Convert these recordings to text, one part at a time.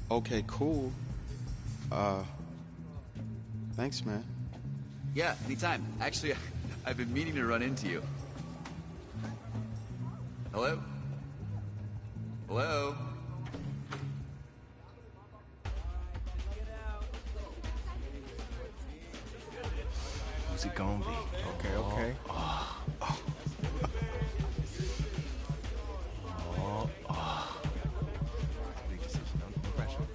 Okay, cool. Uh, thanks, man. Yeah, anytime. Actually, I've been meaning to run into you. Hello? Hello? Who's it gonna be? Okay, okay. Big decision under pressure.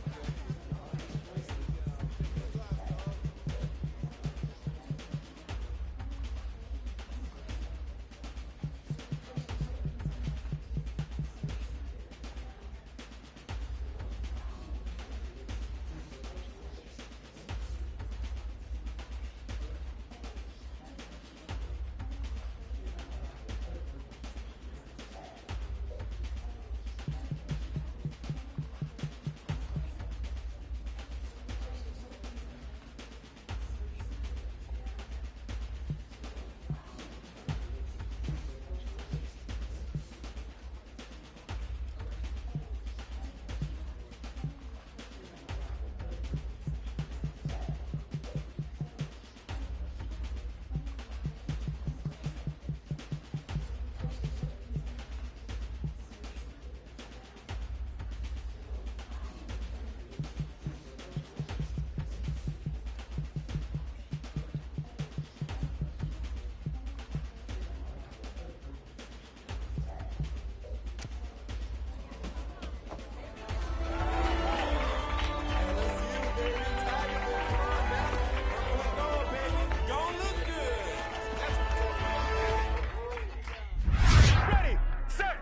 Ready, set,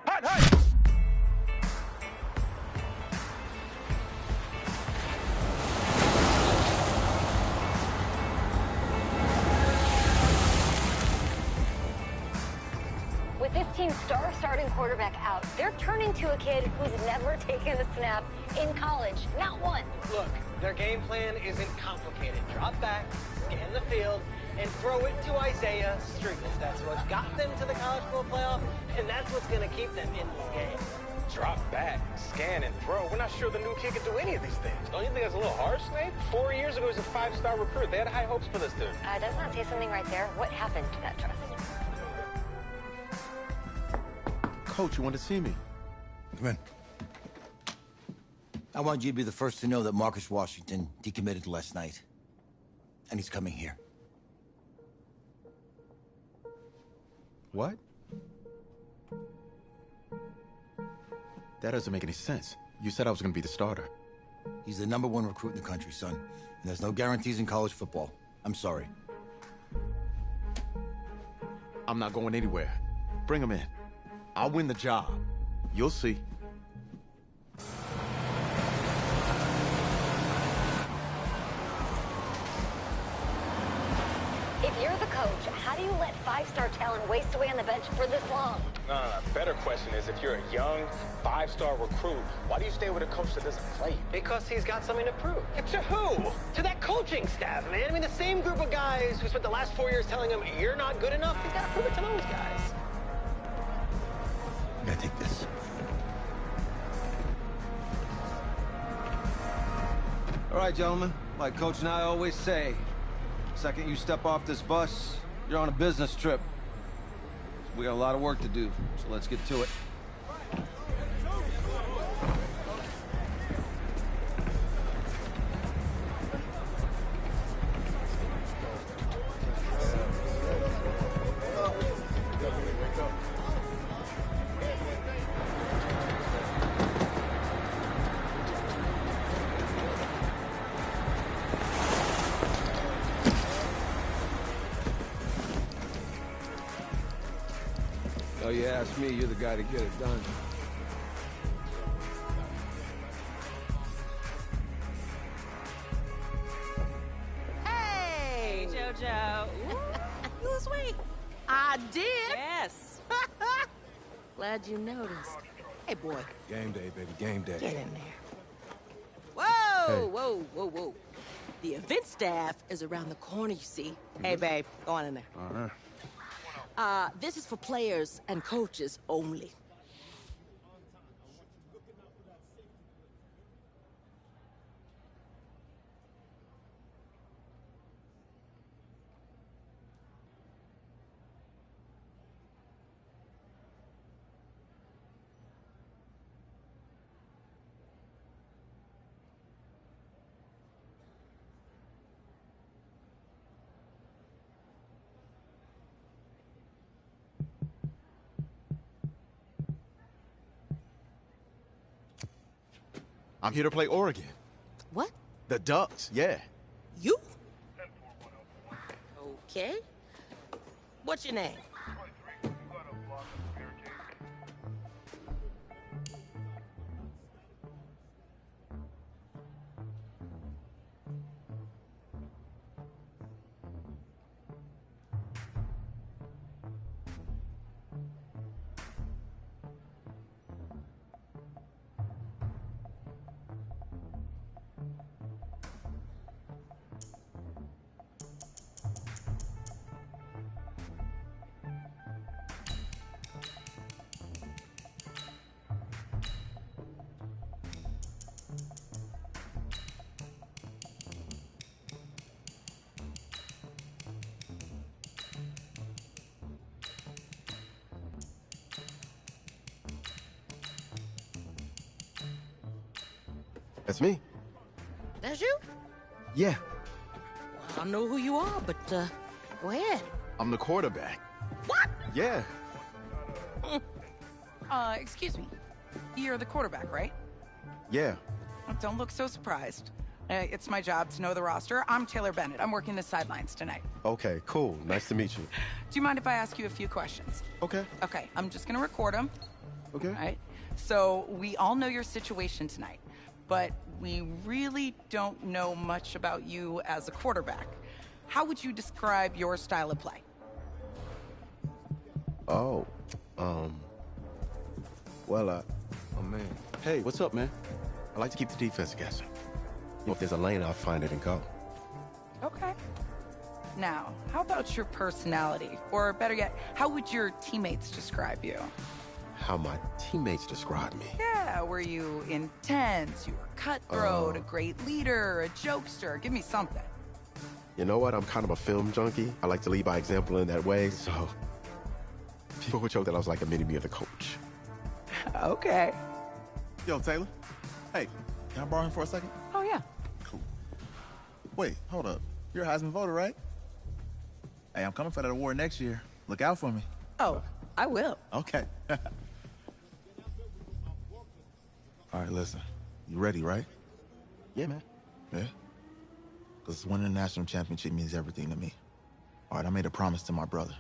hot, hot. With this team's star starting quarterback out, they're turning to a kid who's never taken a snap in college. Not one. Look, their game plan isn't complicated. Drop back, scan the field, and throw it to Isaiah Strickland. That's what got them to the college football playoff, and that's what's going to keep them in this game. Drop back, scan, and throw. We're not sure the new kid can do any of these things. Don't you think that's a little harsh, Snape? 4 years ago, he was a 5-star recruit. They had high hopes for this dude. Does not say something right there. What happened to that trust? Coach, you want to see me? Come in. I want you to be the first to know that Marcus Washington decommitted last night. And he's coming here. What? That doesn't make any sense. You said I was going to be the starter. He's the #1 recruit in the country, son. And there's no guarantees in college football. I'm sorry. I'm not going anywhere. Bring him in. I'll win the job. You'll see. If you're the coach, how do you let five-star talent waste away on the bench for this long? No. Better question is, if you're a young 5-star recruit, why do you stay with a coach that doesn't play? Because he's got something to prove. And to who? To that coaching staff, man. I mean, the same group of guys who spent the last 4 years telling him, you're not good enough, he's got to prove it to those guys. You gotta take this. All right, gentlemen. Like Coach and I always say, second you step off this bus, you're on a business trip. We got a lot of work to do, so let's get to it. Oh, you ask me, you're the guy to get it done. Hey, JoJo. You was sweet. I did. Yes. Glad you noticed. Hey, boy. Game day, baby, game day. Get in there. Whoa, whoa. The event staff is around the corner, you see. Hey, babe. Go on in there. Uh-huh. This is for players and coaches only. I'm here to play Oregon. What? The Ducks, yeah. You? Okay. What's your name? That's me. That's you? Yeah. I don't know who you are, but go ahead. I'm the quarterback. What? Yeah. Excuse me. You're the quarterback, right? Yeah. Don't look so surprised. It's my job to know the roster. I'm Taylor Bennett. I'm working the sidelines tonight. Okay, cool. Nice to meet you. Do you mind if I ask you a few questions? Okay. Okay, I'm just gonna record them. Okay. All right? So, we all know your situation tonight, but we really don't know much about you as a quarterback. How would you describe your style of play? Oh, well, oh man. Hey, what's up, man? I like to keep the defense guessing. If there's a lane, I'll find it and go. Okay. Now, how about your personality? Or better yet, how would your teammates describe you? How my teammates describe me. Yeah, were you intense? You were cutthroat, a great leader, a jokester? Give me something. You know what? I'm kind of a film junkie. I like to lead by example in that way, so people would joke that I was like a mini-me of the coach. Okay. Yo, Taylor. Hey, can I borrow him for a second? Oh, yeah. Cool. Wait, hold up. You're a Heisman voter, right? Hey, I'm coming for that award next year. Look out for me. Oh, I will. Okay. All right, listen. You ready, right? Yeah, man. Yeah? Because winning the national championship means everything to me. All right, I made a promise to my brother.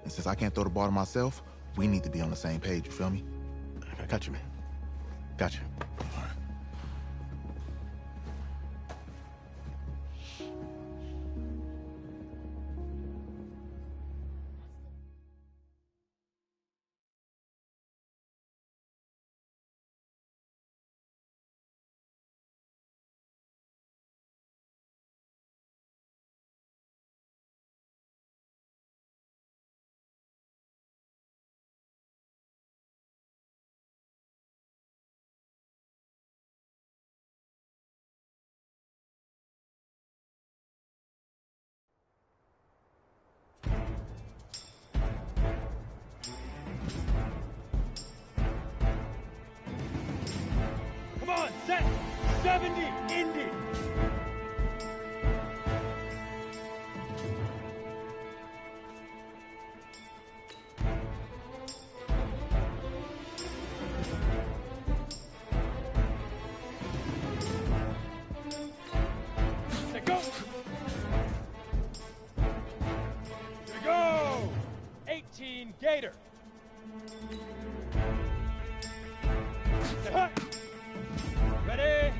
And since I can't throw the ball to myself, we need to be on the same page, you feel me? I got you, man. Got you. All right. Come on, set 70, Indy. Let go. Here we go. 18 Gator. Hut. Ready?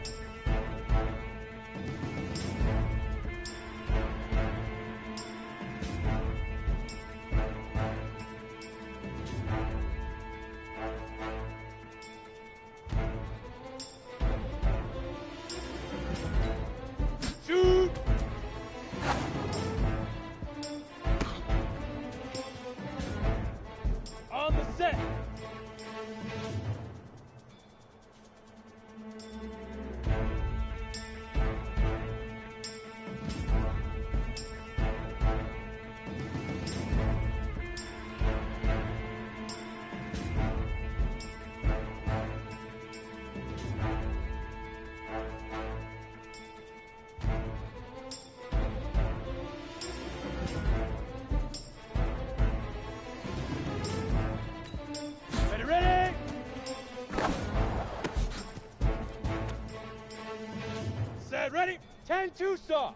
Shoot! On the set. 3-2 saw.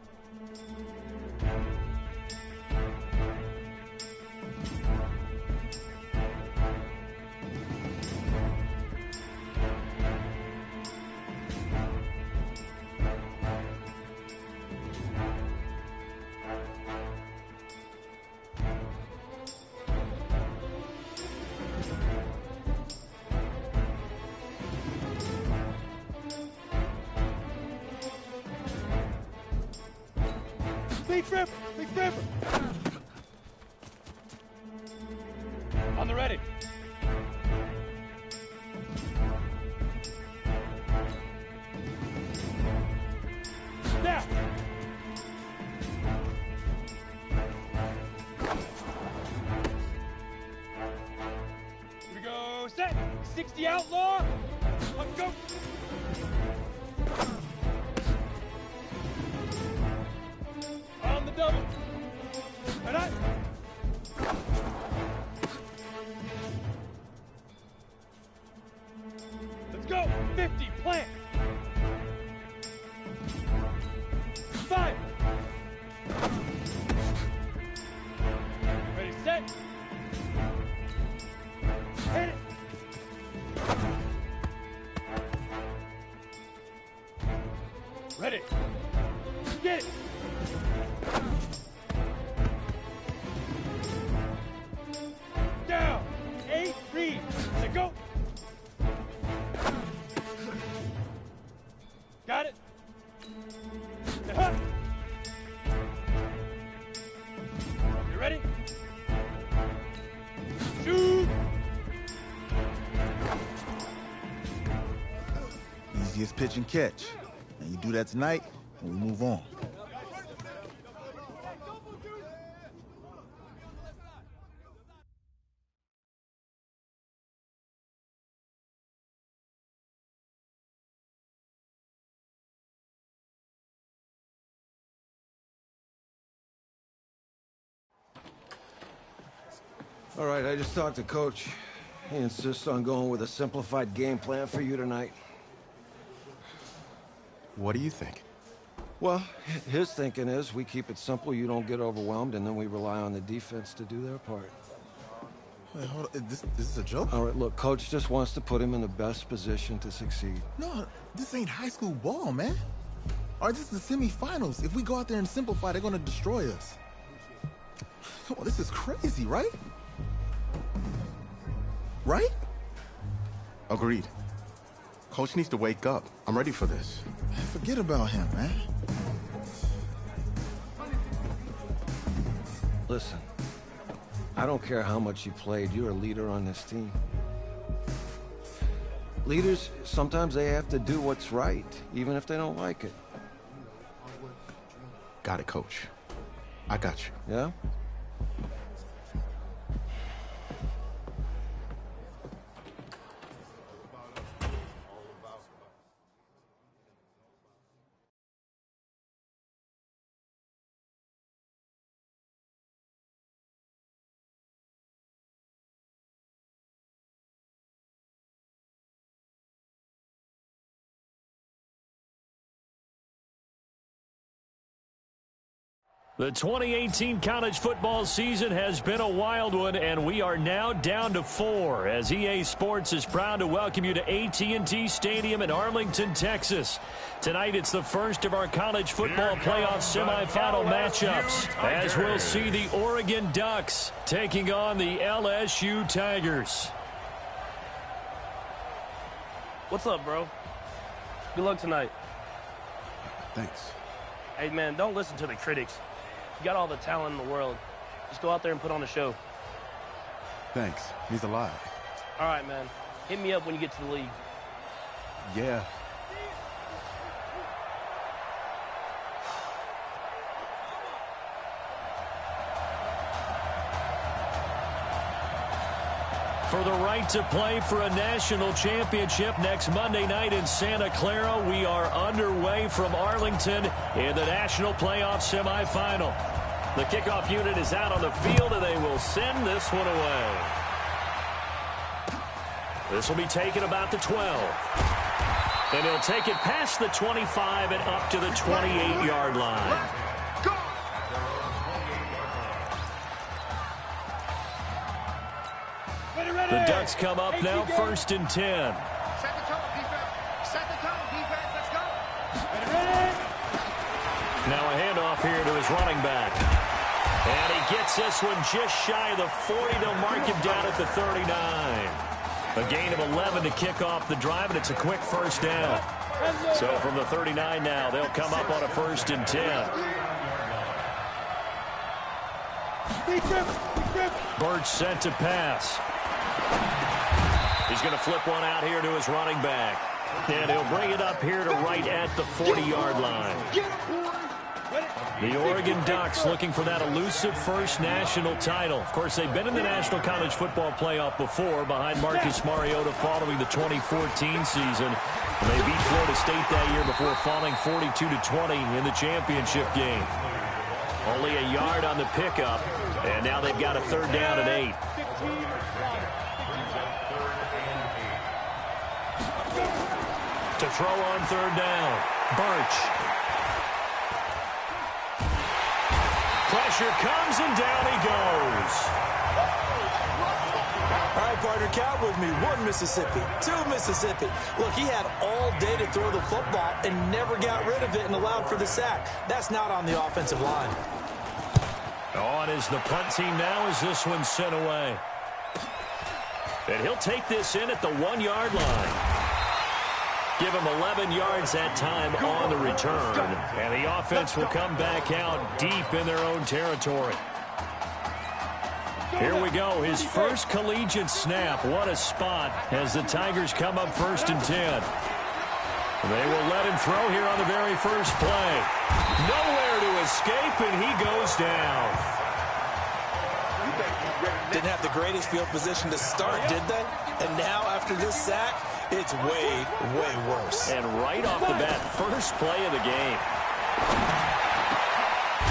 Big Ripper! Big Ripper! On the ready. Now! Here we go, set! 60 outlaw! Let's go! On the double. Right on. Let's go. 50. Plant. 5. Ready, set. Hit it. Ready. Get it. Down. 8, read. Let go. Got it. Uh-huh. You ready? Shoot. Easiest pitch and catch. And you do that tonight, and we move on. All right, I just talked to Coach. He insists on going with a simplified game plan for you tonight. What do you think? Well, his thinking is we keep it simple, you don't get overwhelmed, and then we rely on the defense to do their part. Wait, hold on. This is a joke? All right, look, Coach just wants to put him in the best position to succeed. No, this ain't high school ball, man. All right, this is the semifinals. If we go out there and simplify, they're going to destroy us. Come on, this is crazy, right? Right? Agreed. Coach needs to wake up. I'm ready for this. Forget about him, man. Listen, I don't care how much you played, you're a leader on this team. Leaders, sometimes they have to do what's right, even if they don't like it. Got it, Coach. I got you. Yeah? The 2018 college football season has been a wild one, and we are now down to 4 as EA Sports is proud to welcome you to AT&T Stadium in Arlington, Texas. Tonight, it's the first of our college football playoff semifinal matchups, as we'll see the Oregon Ducks taking on the LSU Tigers. What's up, bro? Good luck tonight. Thanks. Hey, man, don't listen to the critics. You got all the talent in the world. Just go out there and put on a show. Thanks. Means a lot. All right, man. Hit me up when you get to the league. Yeah. For the right to play for a national championship next Monday night in Santa Clara, we are underway from Arlington in the national playoff semifinal. The kickoff unit is out on the field, and they will send this one away. This will be taken about the 12. And he'll take it past the 25 and up to the 28-yard line. The Ducks come up now, 1st and 10. Set the tone, defense. Set the tone, defense. Let's go. Now a handoff here to his running back. And he gets this one just shy of the 40. They'll mark him down at the 39. A gain of 11 to kick off the drive, and it's a quick first down. So from the 39 now, they'll come up on a 1st and 10. Birch set to pass. He's going to flip one out here to his running back. And he'll bring it up here to right at the 40-yard line. The Oregon Ducks looking for that elusive first national title. Of course, they've been in the National College Football Playoff before behind Marcus Mariota following the 2014 season. And they beat Florida State that year before falling 42-20 in the championship game. Only a yard on the pickup, and now they've got a 3rd down and 8. To throw on 3rd down, Birch. Pressure comes, and down he goes. All right, partner, count with me. 1 Mississippi, 2 Mississippi. Look, he had all day to throw the football and never got rid of it and allowed for the sack. That's not on the offensive line. On is the punt team now as this one's sent away. And he'll take this in at the 1-yard line. Give him 11 yards that time on the return. And the offense will come back out deep in their own territory. Here we go, his first collegiate snap. What a spot as the Tigers come up 1st and 10. They will let him throw here on the very first play. Nowhere to escape, and he goes down. Didn't have the greatest field position to start, did they? And now, after this sack, it's way, way worse. And right off the bat, first play of the game.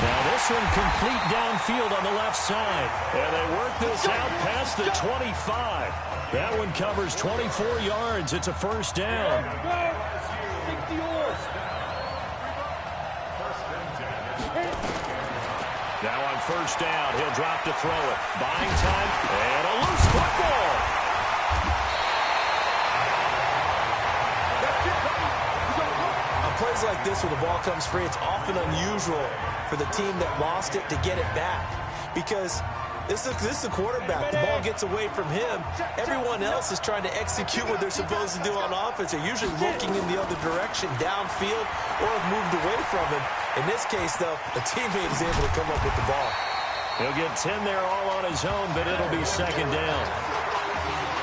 Now this one complete downfield on the left side. And they work this out past the 25. That one covers 24 yards. It's a 1st down. Now on 1st down, he'll drop to throw it. Buying time, and a loose football. On plays like this where the ball comes free, it's often unusual for the team that lost it to get it back. Because this is the quarterback. The ball gets away from him. Everyone else is trying to execute what they're supposed to do on offense. They're usually looking in the other direction, downfield, or have moved away from him. In this case, though, a teammate is able to come up with the ball. He'll get 10 there all on his own, but it'll be 2nd down.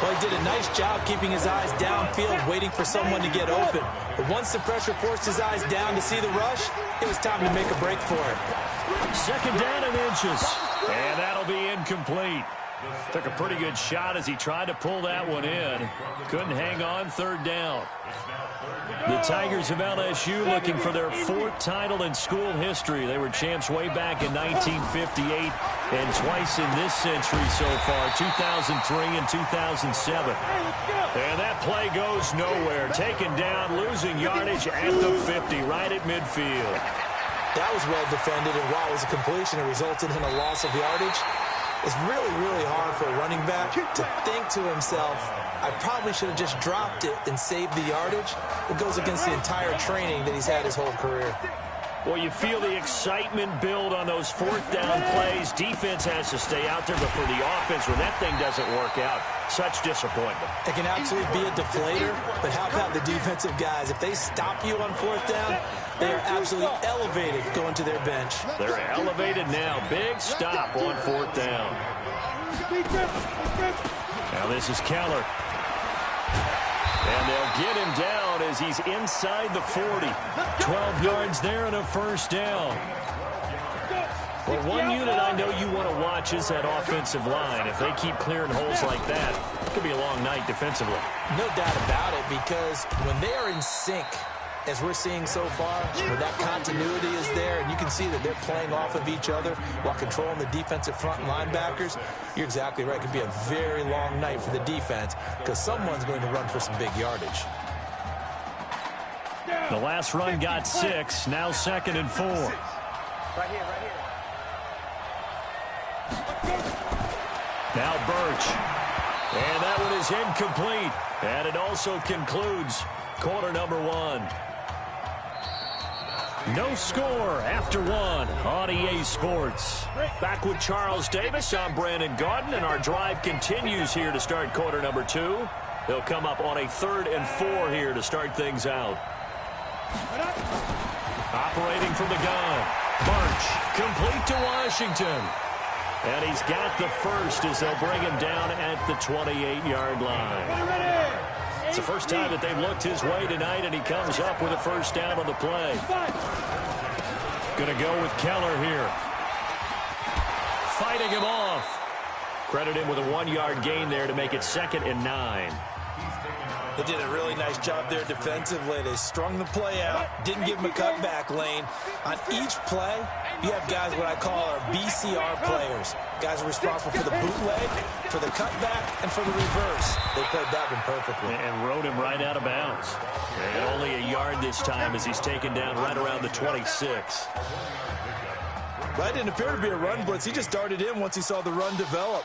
Well, he did a nice job keeping his eyes downfield, waiting for someone to get open. But once the pressure forced his eyes down to see the rush, it was time to make a break for it. 2nd down and inches. And that'll be incomplete. Took a pretty good shot as he tried to pull that one in. Couldn't hang on, 3rd down. The Tigers of LSU looking for their 4th title in school history. They were champs way back in 1958 and twice in this century so far, 2003 and 2007. And that play goes nowhere. Taken down, losing yardage at the 50, right at midfield. That was well defended, and while it was a completion, it resulted in a loss of yardage. It's really, really hard for a running back to think to himself, I probably should have just dropped it and saved the yardage. It goes against the entire training that he's had his whole career. Well, you feel the excitement build on those 4th down plays. Defense has to stay out there, but for the offense, when that thing doesn't work out, such disappointment. It can absolutely be a deflator, but how about the defensive guys? If they stop you on 4th down, they are absolutely elevated going to their bench. They're elevated now. Big stop on 4th down. Now this is Keller. And they'll get him down as he's inside the 40. 12 yards there and a 1st down. Well, one unit I know you want to watch is that offensive line. If they keep clearing holes like that, it could be a long night defensively. No doubt about it, because when they are in sync, as we're seeing so far, where that continuity is there, and you can see that they're playing off of each other while controlling the defensive front linebackers, you're exactly right. It could be a very long night for the defense because someone's going to run for some big yardage. The last run got 6. Now 2nd and 4. Right here, right here. Now Birch. And that one is incomplete. And it also concludes quarter number 1. No score after 1 on EA Sports. Back with Charles Davis, I'm Brandon Gaudin, and our drive continues here to start quarter number 2. They'll come up on a 3rd and 4 here to start things out. Operating from the gun. Birch, complete to Washington. And he's got the first as they'll bring him down at the 28-yard line. It's the first time that they've looked his way tonight, and he comes up with a first down on the play. Going to go with Keller here. Fighting him off. Credit him with a 1-yard gain there to make it 2nd and 9. They did a really nice job there defensively. They strung the play out, didn't give him a cutback lane. On each play, you have guys what I call our BCR players. Guys are responsible for the bootleg, for the cutback, and for the reverse. They played that one perfectly. And rode him right out of bounds. And only a yard this time as he's taken down right around the 26. That didn't appear to be a run blitz. He just darted in once he saw the run develop.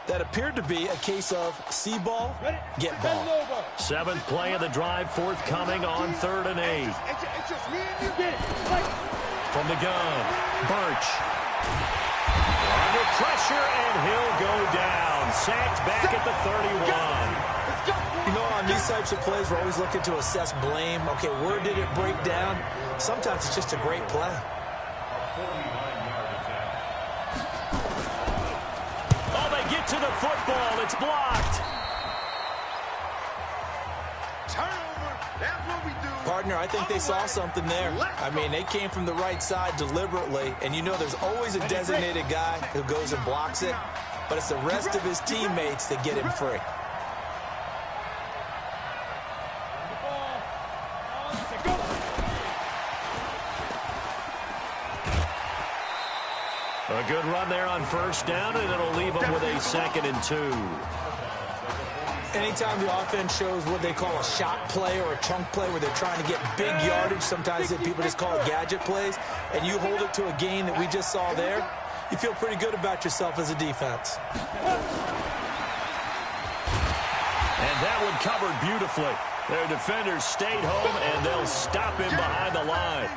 That appeared to be a case of see ball, get ball. 7th play of the drive forthcoming on 3rd and 8. From the gun, Birch. Under pressure, and he'll go down. Sacked back at the 31. You know, on these types of plays, we're always looking to assess blame. Okay, where did it break down? Sometimes it's just a great play. To the football, it's blocked. Turnover, that's what we do. Partner, I think they saw something there. I mean, they came from the right side deliberately, and you know there's always a designated guy who goes and blocks it, but it's the rest of his teammates that get him free. A good run there on first down, and it'll leave them with a 2nd and 2. Anytime the offense shows what they call a shot play or a chunk play where they're trying to get big yardage, sometimes people just call it gadget plays, and you hold it to a gain that we just saw there, you feel pretty good about yourself as a defense. And that one covered beautifully. Their defenders stayed home, and they'll stop him behind the line.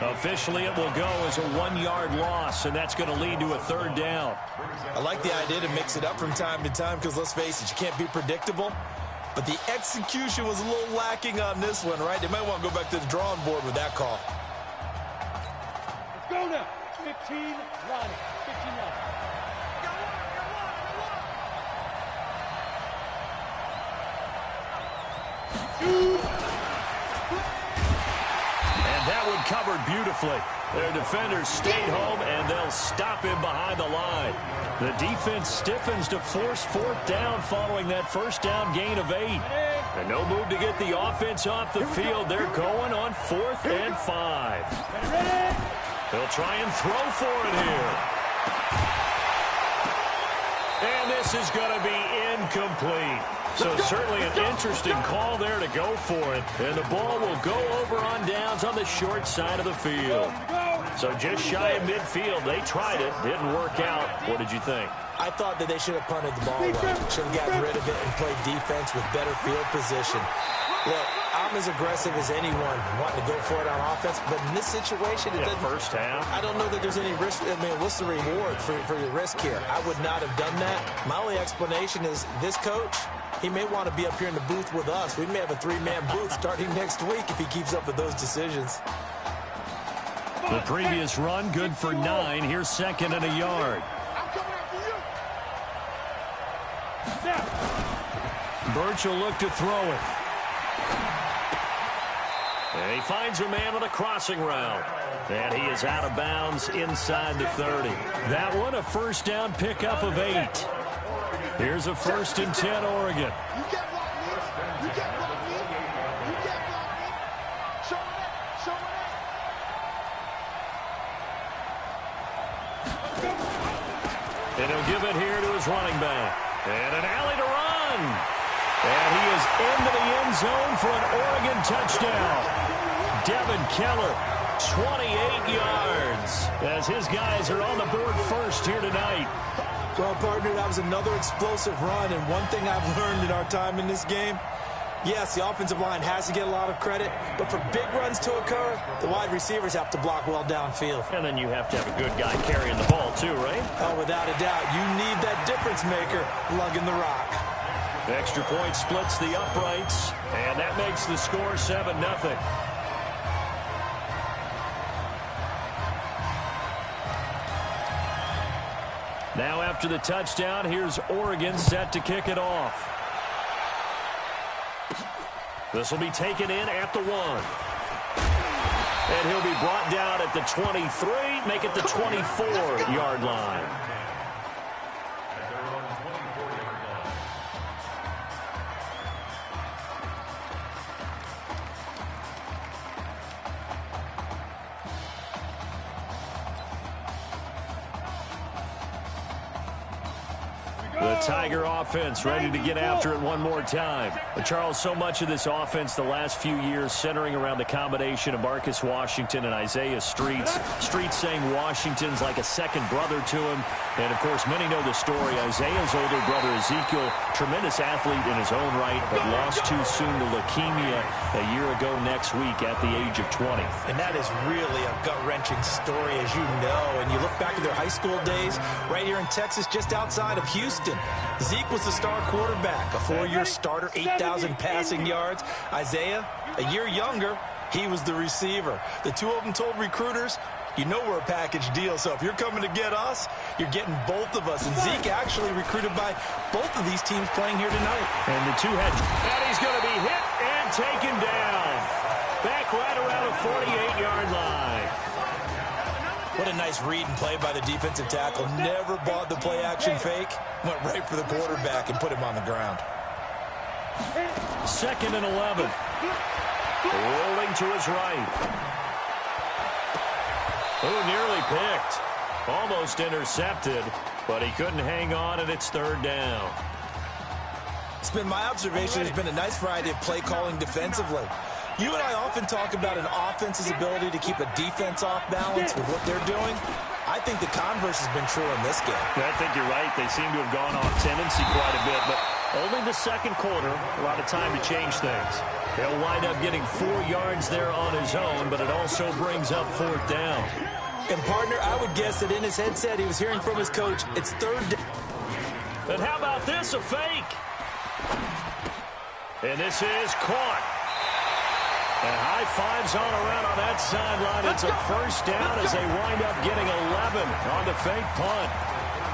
Officially, it will go as a 1-yard loss, and that's going to lead to a 3rd down. I like the idea to mix it up from time to time because, let's face it, you can't be predictable. But the execution was a little lacking on this one, right? They might want to go back to the drawing board with that call. Let's go now. 15, Ronnie. 15 now. And that one covered beautifully. Their defenders stayed home, and they'll stop him behind the line. The defense stiffens to force 4th down following that first down gain of 8. And no move to get the offense off the field. They're going on 4th and 5. They'll try and throw for it here. And this is going to be incomplete. So certainly an interesting call there to go for it. And the ball will go over on downs on the short side of the field. So just shy of midfield. They tried it. Didn't work out. What did you think? I thought that they should have punted the ball away. Should have gotten rid of it and played defense with better field position. Look, I'm as aggressive as anyone wanting to go for it on offense, but in this situation, it doesn't. First half. I don't know that there's any risk. I mean, what's the reward for your risk here? I would not have done that. My only explanation is this coach, he may want to be up here in the booth with us. We may have a 3-man booth starting next week if he keeps up with those decisions. The previous run, good for 9. Here's 2nd and a yard. Birch will look to throw it. And he finds a man on a crossing route. And he is out of bounds inside the 30. That one, a first down pickup of 8. Here's a 1st and 10, Oregon. And he'll give it here to his running back. And an alley to run. And he is into the end zone for an Oregon touchdown. Devin Keller, 28 yards, as his guys are on the board first here tonight. Well, partner, that was another explosive run, and one thing I've learned in our time in this game, yes, the offensive line has to get a lot of credit, but for big runs to occur, the wide receivers have to block well downfield. And then you have to have a good guy carrying the ball too, right? Oh, without a doubt. You need that difference maker lugging the rock. Extra point splits the uprights, and that makes the score 7-0. Now after the touchdown, here's Oregon set to kick it off. This will be taken in at the 1. And he'll be brought down at the 23, make it the 24-yard line. The Tiger offense ready to get after it one more time. But Charles, so much of this offense the last few years centering around the combination of Marcus Washington and Isaiah Streets. Streets saying Washington's like a second brother to him. And, of course, many know the story. Isaiah's older brother, Ezekiel, tremendous athlete in his own right, but lost too soon to leukemia a year ago next week at the age of 20. And that is really a gut-wrenching story, as you know. And you look back at their high school days right here in Texas, just outside of Houston. Zeke was the star quarterback, a 4-year starter, 8,000 passing yards. Isaiah, a year younger, he was the receiver. The two of them told recruiters, you know we're a package deal, so if you're coming to get us, you're getting both of us. And Zeke actually recruited by both of these teams playing here tonight. And the two heads. And he's going to be hit and taken down. Back right around the 48-yard line. What a nice read and play by the defensive tackle. Never bought the play-action fake. Went right for the quarterback and put him on the ground. 2nd and 11. Rolling to his right. Oh, nearly picked. Almost intercepted, but he couldn't hang on, and it's 3rd down. It's been my observation there's been a nice variety of play calling defensively. You and I often talk about an offense's ability to keep a defense off balance with what they're doing. I think the converse has been true in this game. I think you're right. They seem to have gone off tendency quite a bit, but only the second quarter, a lot of time to change things. He'll wind up getting 4 yards there on his own, but it also brings up 4th down. And, partner, I would guess that in his headset he was hearing from his coach, it's 3rd down. And how about this, a fake? And this is caught. And high fives on around on that sideline. It's a 1st down as they wind up getting 11 on the fake punt.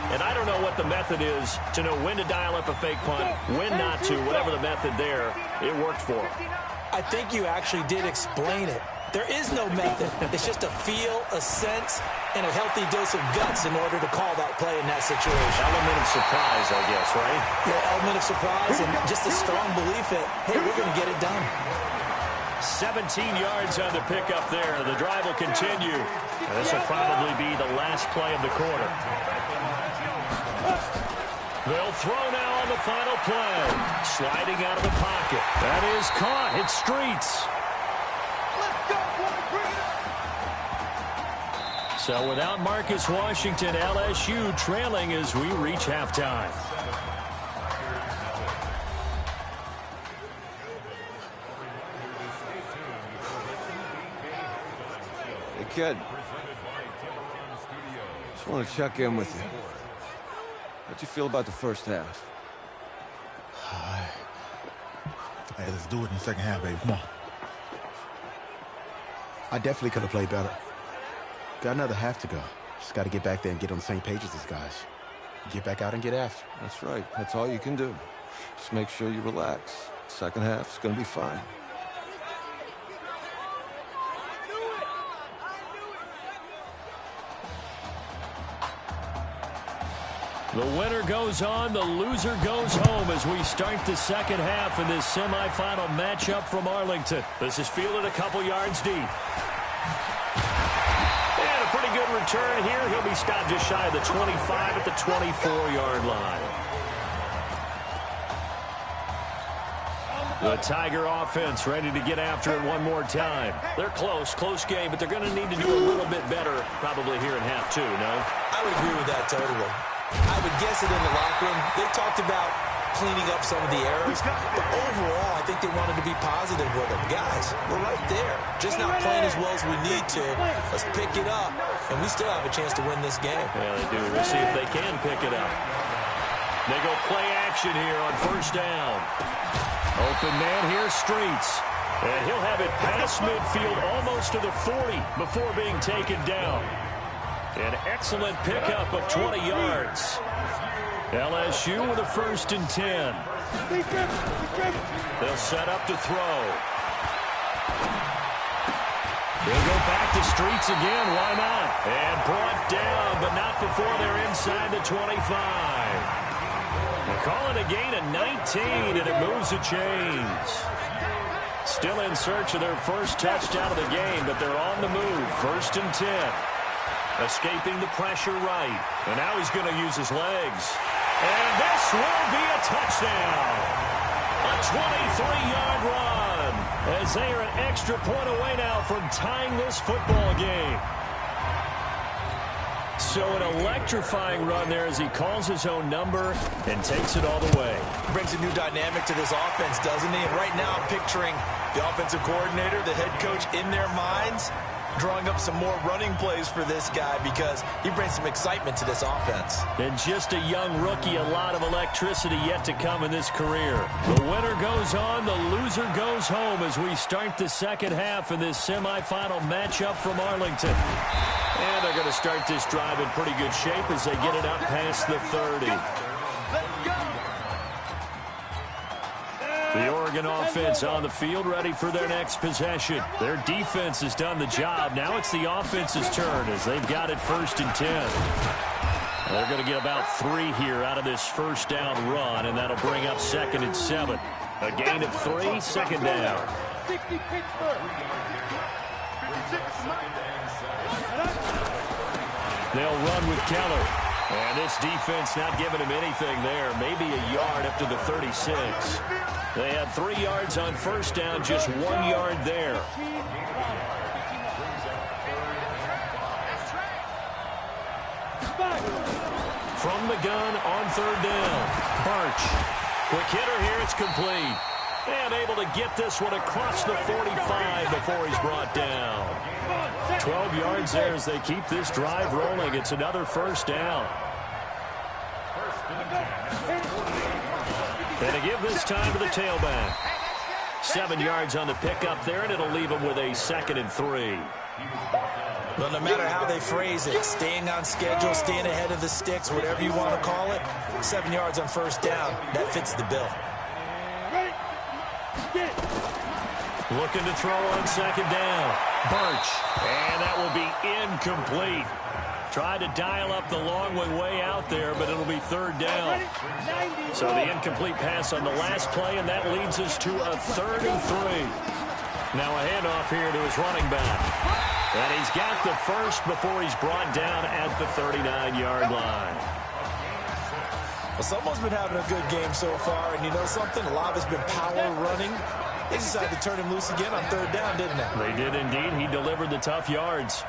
And I don't know what the method is to know when to dial up a fake punt, when not to, whatever the method there, it worked for him. I think you actually did explain it. There is no method. It's just a feel, a sense, and a healthy dose of guts in order to call that play in that situation. Element of surprise, I guess, right? Yeah, element of surprise and just a strong belief that, hey, we're going to get it done. 17 yards on the pickup there. The drive will continue. This will probably be the last play of the quarter. They'll throw now on the final play. Sliding out of the pocket. That is caught. It's Streets. So without Marcus Washington, LSU trailing as we reach halftime. Hey, kid. Just want to check in with you. How'd you feel about the first half? Hey, let's do it in the second half, baby. Come on. I definitely could have played better. Got another half to go. Just got to get back there and get on the same page as these guys. Get back out and get after. That's right. That's all you can do. Just make sure you relax. Second half's going to be fine. The winner goes on, the loser goes home as we start the second half in this semifinal matchup from Arlington. This is fielded a couple yards deep. And a pretty good return here. He'll be stopped just shy of the 25 at the 24-yard line. The Tiger offense ready to get after it one more time. They're close game, but they're going to need to do a little bit better probably here in half two, no? I would agree with that totally. I would guess it in the locker room. They talked about cleaning up some of the errors, but overall, I think they wanted to be positive with them. Guys, we're right there. Just not playing as well as we need to. Let's pick it up, and we still have a chance to win this game. Yeah, they do. We'll see if they can pick it up. They go play action here on first down. Open man here, Streets. And he'll have it past midfield almost to the 40 before being taken down. An excellent pickup of 20 yards. LSU with a 1st and 10. They'll set up to throw. They'll go back to Streets again. Why not? And brought down, but not before they're inside the 25. They call it a gain of 19, and it moves the chains. Still in search of their first touchdown of the game, but they're on the move. 1st and 10. Escaping the pressure right. And now he's going to use his legs. And this will be a touchdown. A 23-yard run. As they are an extra point away now from tying this football game. So an electrifying run there as he calls his own number and takes it all the way. Brings a new dynamic to this offense, doesn't he? And right now I'm picturing the offensive coordinator, the head coach in their minds, drawing up some more running plays for this guy because he brings some excitement to this offense. And just a young rookie, a lot of electricity yet to come in this career. The winner goes on, the loser goes home as we start the second half in this semifinal matchup from Arlington. And they're going to start this drive in pretty good shape as they get it out past the 30. The Oregon offense on the field ready for their next possession. Their defense has done the job. Now it's the offense's turn as they've got it 1st and 10. They're going to get about 3 here out of this first down run, and that'll bring up 2nd and 7. A gain of 3, 2nd down. They'll run with Keller. And this defense not giving him anything there. Maybe a yard up to the 36. They had 3 yards on first down, just 1 yard there. From the gun on 3rd down. Birch. Quick hitter here, it's complete. And able to get this one across the 45 before he's brought down. 12 yards there as they keep this drive rolling. It's another first down. And to give this time to the tailback. 7 yards on the pickup there, and it'll leave him with a 2nd and 3. Well, no matter how they phrase it, staying on schedule, staying ahead of the sticks, whatever you want to call it, 7 yards on first down, that fits the bill. Looking to throw on 2nd down. Birch. And that will be incomplete. Tried to dial up the long way out there, but it'll be 3rd down. So the incomplete pass on the last play, and that leads us to a 3rd and 3. Now a handoff here to his running back. And he's got the first before he's brought down at the 39-yard line. Well, someone's been having a good game so far, and you know something? A lot of it's been power running. They decided to turn him loose again on 3rd down, didn't they? They did indeed. He delivered the tough yards.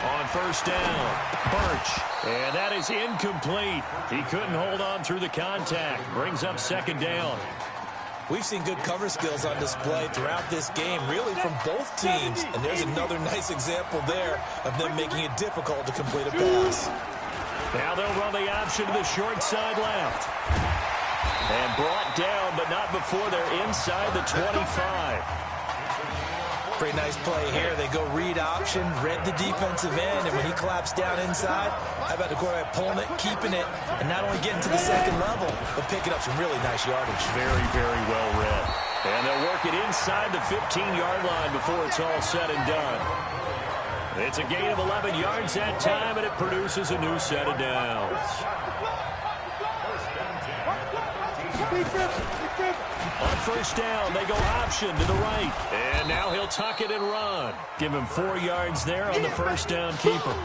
On first down, Birch. And that is incomplete. He couldn't hold on through the contact. Brings up 2nd down. We've seen good cover skills on display throughout this game, really from both teams. And there's another nice example there of them making it difficult to complete a pass. Now they'll run the option to the short side left. And brought down, but not before they're inside the 25. Pretty nice play here. They go read option, read the defensive end, and when he claps down inside, how about the quarterback pulling it, keeping it, and not only getting to the 2nd level, but picking up some really nice yardage. Very, very well read. And they'll work it inside the 15-yard line before it's all said and done. It's a gain of 11 yards that time, and it produces a new set of downs. On first down, they go option to the right. And now he'll tuck it and run. Give him 4 yards there on the first down keeper.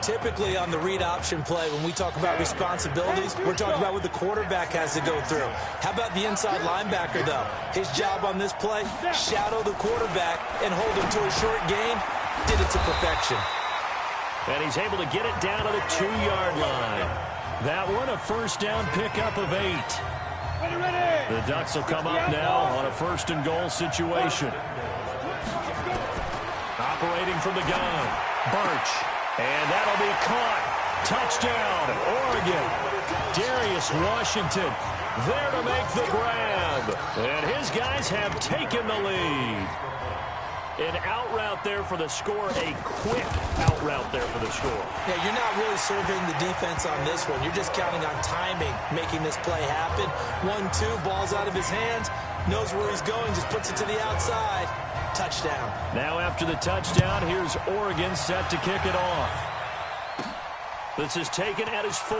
typically on the read option play, when we talk about responsibilities, we're talking about what the quarterback has to go through. How about the inside linebacker, though? His job on this play, shadow the quarterback and hold him to a short gain. Did it to perfection. And he's able to get it down to the 2-yard line. That one, a first down pickup of 8. The Ducks will come up now on a 1st and goal situation. Operating from the gun, Birch. And that'll be caught. Touchdown, Oregon. Darius Washington there to make the grab. And his guys have taken the lead. An out route there for the score, a quick out route there for the score. Yeah, you're not really surveying the defense on this one. You're just counting on timing, making this play happen. 1-2, ball's out of his hands, knows where he's going, just puts it to the outside. Touchdown. Now after the touchdown, here's Oregon set to kick it off. This is taken at his 4.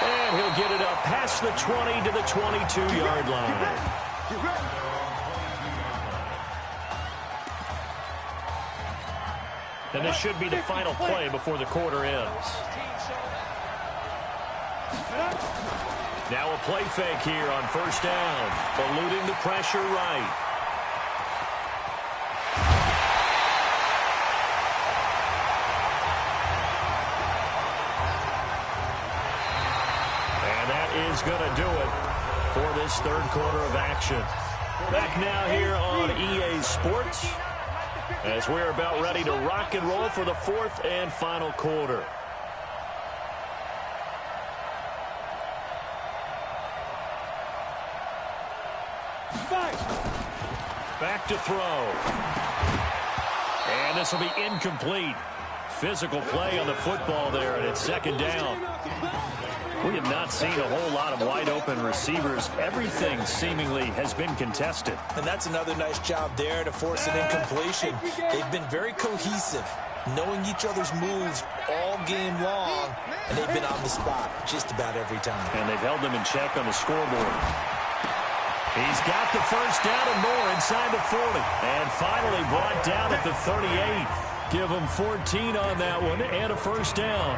And he'll get it up past the 20 to the 22-yard line. And this should be the final play before the quarter ends. Now a play fake here on 1st down, eluding the pressure right. And that is going to do it for this 3rd quarter of action. Back now here on EA Sports, as we're about ready to rock and roll for the 4th and final quarter. Back to throw. And this will be incomplete. Physical play on the football there, and it's 2nd down. We have not seen a whole lot of wide-open receivers. Everything seemingly has been contested. And that's another nice job there to force an incompletion. They've been very cohesive, knowing each other's moves all game long, and they've been on the spot just about every time. And they've held them in check on the scoreboard. He's got the first down and more inside the 40. And finally brought down at the 38. Give him 14 on that one and a first down.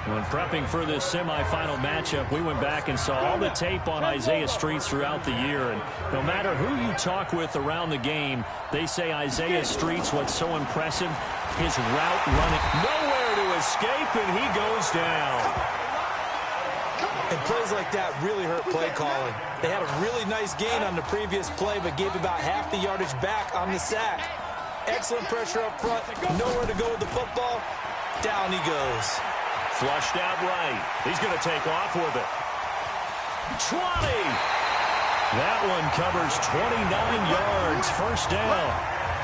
When prepping for this semifinal matchup, we went back and saw all the tape on Isaiah Streets throughout the year. And no matter who you talk with around the game, they say Isaiah Streets, what's so impressive, his route running. Nowhere to escape, and he goes down. And plays like that really hurt play calling. They had a really nice gain on the previous play, but gave about half the yardage back on the sack. Excellent pressure up front. Nowhere to go with the football. Down he goes. Flushed out right. He's going to take off with it. 20. That one covers 29 yards. First down.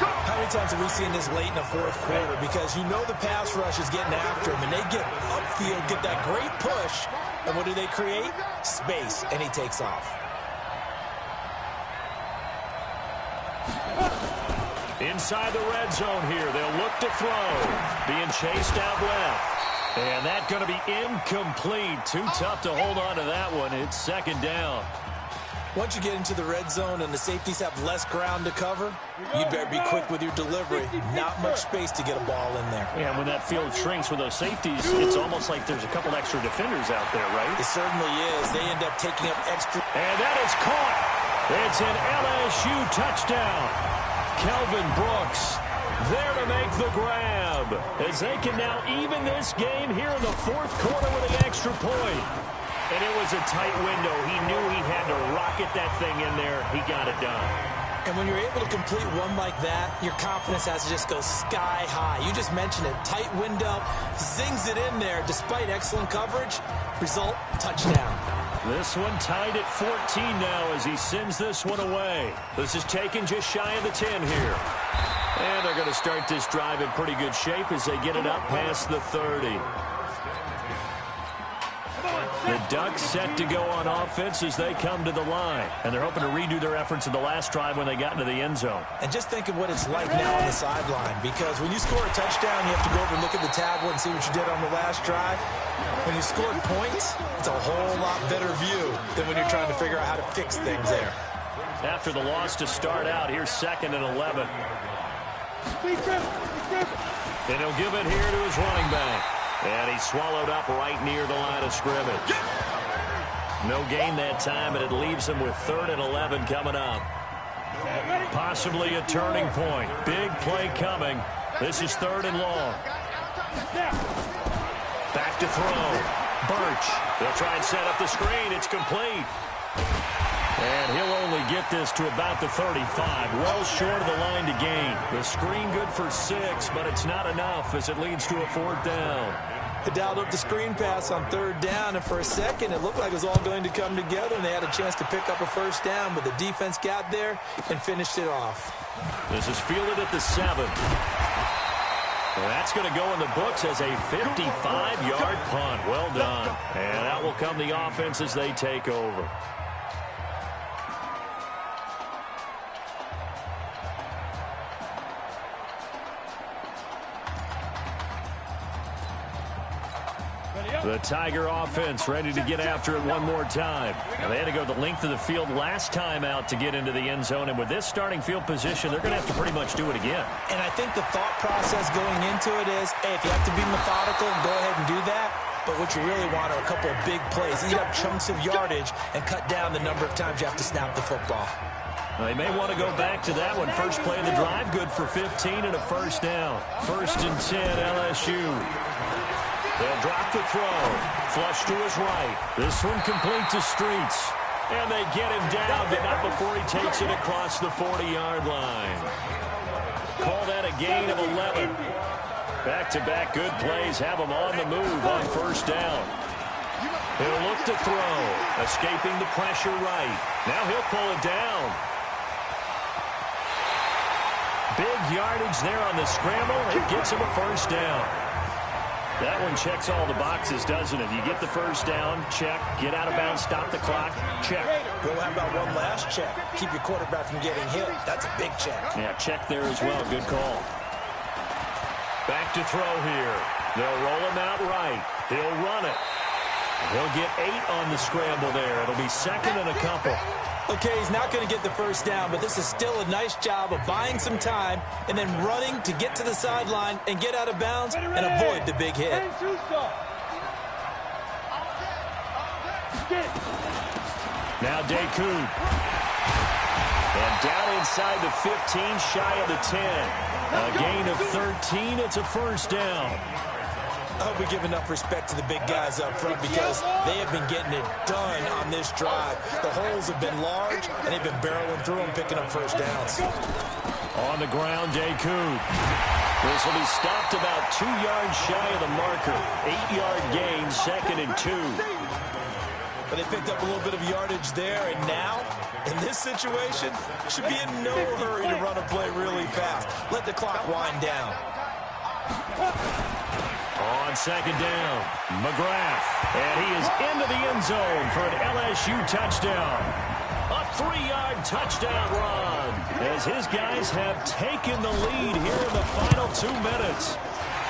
How many times have we seen this late in the 4th quarter? Because you know the pass rush is getting after him, and they get upfield, get that great push, and what do they create? Space, and he takes off. Inside the red zone here. They'll look to throw. Being chased out left. And that's going to be incomplete. Too tough to hold on to that one. It's 2nd down. Once you get into the red zone and the safeties have less ground to cover, you better be quick with your delivery. Not much space to get a ball in there. Yeah, when that field shrinks with those safeties, it's almost like there's a couple extra defenders out there, right? It certainly is. They end up taking up extra. And that is caught. It's an LSU touchdown. Kelvin Brooks there to make the grab, as they can now even this game here in the 4th quarter with an extra point. And it was a tight window. He knew he had to rocket that thing in there. He got it done. And when you're able to complete one like that, your confidence has to just go sky high. You just mentioned it. Tight window, zings it in there despite excellent coverage. Result, touchdown. This one tied at 14 now as he sends this one away. This is taken just shy of the 10 here. And they're going to start this drive in pretty good shape as they get it up past the 30. The Ducks set to go on offense as they come to the line. And they're hoping to redo their efforts in the last drive when they got into the end zone. And just think of what it's like now on the sideline. Because when you score a touchdown, you have to go over and look at the tablet and see what you did on the last drive. When you scored points, it's a whole lot better view than when you're trying to figure out how to fix things there. After the loss to start out, here's 2nd and 11. And he'll give it here to his running back. And he's swallowed up right near the line of scrimmage. No gain that time, and it leaves him with 3rd and 11 coming up. Possibly a turning point. Big play coming. This is 3rd and long. Back to throw. Birch. They'll try and set up the screen. It's complete. And he'll only get this to about the 35. Well short of the line to gain. The screen good for 6, but it's not enough as it leads to a 4th down. They dialed up the screen pass on 3rd down, and for a second it looked like it was all going to come together, and they had a chance to pick up a 1st down, but the defense got there and finished it off. This is fielded at the 7. That's going to go in the books as a 55-yard punt. Well done. And out will come the offense as they take over. The Tiger offense ready to get after it one more time. Now, they had to go the length of the field last time out to get into the end zone, and with this starting field position, they're going to have to pretty much do it again. And I think the thought process going into it is, hey, if you have to be methodical, go ahead and do that. But what you really want are a couple of big plays. Eat up chunks of yardage and cut down the number of times you have to snap the football. They may want to go back to that one. First play of the drive, good for 15 and a 1st down. 1st and 10, LSU. They'll drop the throw. Flush to his right. This one complete to Streets. And they get him down, but not before he takes it across the 40-yard line. Call that a gain of 11. Back-to-back good plays have him on the move on 1st down. He'll look to throw. Escaping the pressure right. Now he'll pull it down. Big yardage there on the scramble. It gets him a 1st down. That one checks all the boxes, doesn't it? You get the 1st down, check. Get out of bounds, stop the clock, check. Well, how about one last check? Keep your quarterback from getting hit. That's a big check. Yeah, check there as well. Good call. Back to throw here. They'll roll him out right. He'll run it. He'll get 8 on the scramble there. It'll be 2nd and a couple. Okay, he's not going to get the 1st down, but this is still a nice job of buying some time and then running to get to the sideline and get out of bounds and avoid the big hit. Now Dakoud. And down inside the 15, shy of the 10. A gain of 13. It's a 1st down. I hope we give enough respect to the big guys up front because they have been getting it done on this drive. The holes have been large, and they've been barreling through them, picking up 1st downs. On the ground, Dakoud. This will be stopped about 2 yards shy of the marker. 8-yard gain, 2nd and 2. But they picked up a little bit of yardage there, and now, in this situation, should be in no hurry to run a play really fast. Let the clock wind down. On 2nd down, McGrath. And he is into the end zone for an LSU touchdown. A 3-yard touchdown run as his guys have taken the lead here in the final 2 minutes.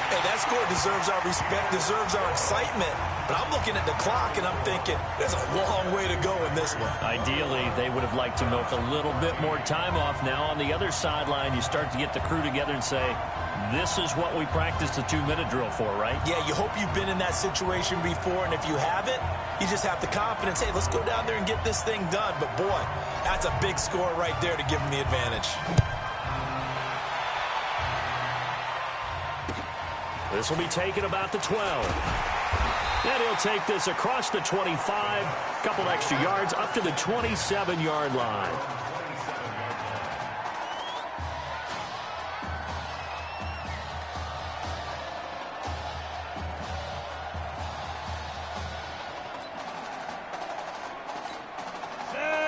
Hey, that score deserves our respect, deserves our excitement. But I'm looking at the clock, and I'm thinking, there's a long way to go in this one. Ideally, they would have liked to milk a little bit more time off. Now, on the other sideline, you start to get the crew together and say, this is what we practiced the 2-minute drill for, right? Yeah, you hope you've been in that situation before, and if you haven't, you just have the confidence, hey, let's go down there and get this thing done. But, boy, that's a big score right there to give them the advantage. This will be taken about the 12. And he'll take this across the 25, couple extra yards up to the 27-yard line.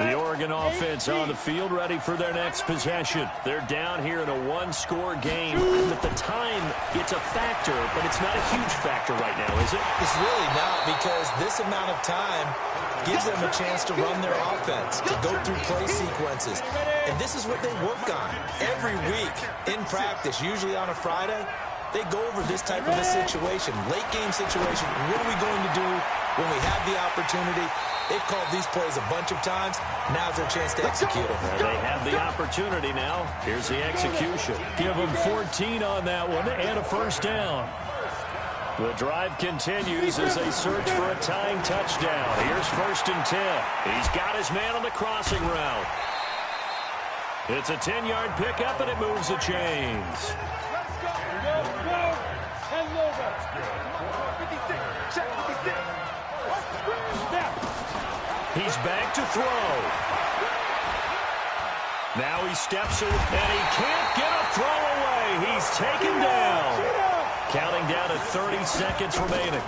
The Oregon offense on the field ready for their next possession. They're down here in a 1-score game. At the time, it's a factor, but it's not a huge factor right now, is it? It's really not, because this amount of time gives them a chance to run their offense, to go through play sequences. And this is what they work on every week in practice, usually on a Friday. They go over this type of a situation, late game situation. What are we going to do when we have the opportunity? They've called these plays a bunch of times. Now's their chance to execute them. They have the opportunity now. Here's the execution. Give them 14 on that one and a first down. The drive continues as they search for a tying touchdown. Here's 1st and 10. He's got his man on the crossing route. It's a 10-yard pickup, and it moves the chains. He's back to throw. Now he steps in, and he can't get a throw away. He's taken down. Counting down to 30 seconds remaining.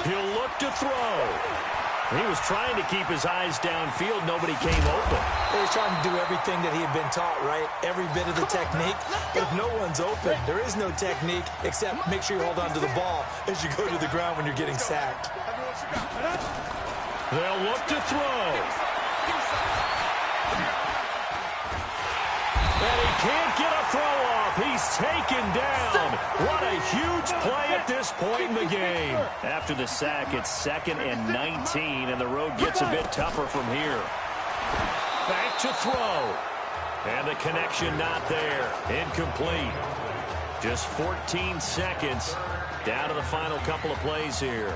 He'll look to throw. He was trying to keep his eyes downfield. Nobody came open. He was trying to do everything that he had been taught, right? Every bit of the technique. But if no one's open, there is no technique except make sure you hold on to the ball as you go to the ground when you're getting sacked. They'll look to throw. And he can't get a throw off. He's taken down. What a huge play at this point in the game. After the sack, it's 2nd and 19, and the road gets a bit tougher from here. Back to throw. And the connection not there. Incomplete. Just 14 seconds down to the final couple of plays here.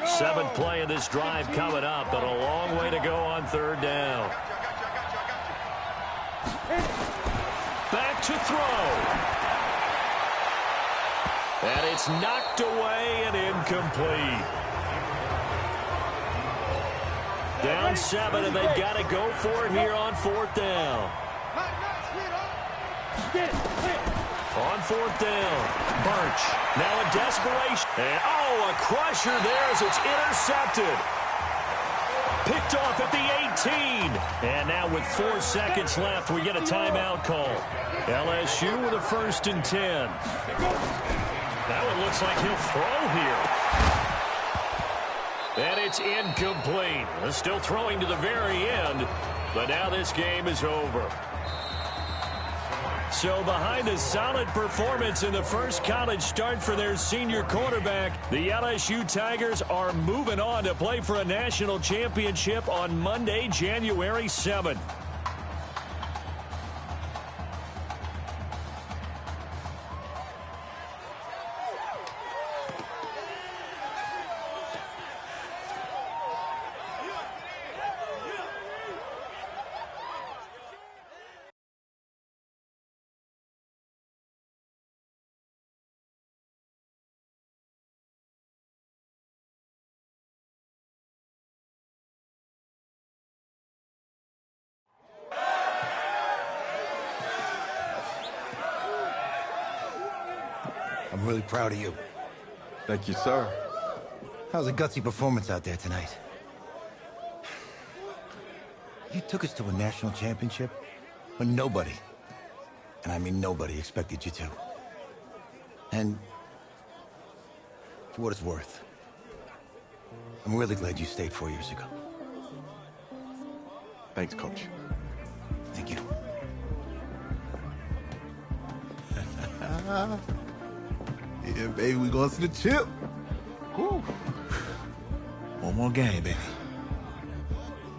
7th play of this drive coming up, but a long way to go on 3rd down. Back to throw. And it's knocked away and incomplete. Down 7, and they've got to go for it here on 4th down. On 4th down, Birch. Now in desperation. And, a crusher there as it's intercepted. Picked off at the 18. And now with 4 seconds left, we get a timeout call. LSU with a 1st and 10. Now it looks like he'll throw here. And it's incomplete. Still throwing to the very end, but now this game is over. So behind a solid performance in the first college start for their senior quarterback, the LSU Tigers are moving on to play for a national championship on Monday, January 7th. I'm really proud of you. Thank you, sir. How's a gutsy performance out there tonight? You took us to a national championship when nobody, and I mean nobody, expected you to. And for what it's worth, I'm really glad you stayed 4 years ago. Thanks, Coach. Thank you. Yeah, baby, we going to the chip. Woo. One more game, baby.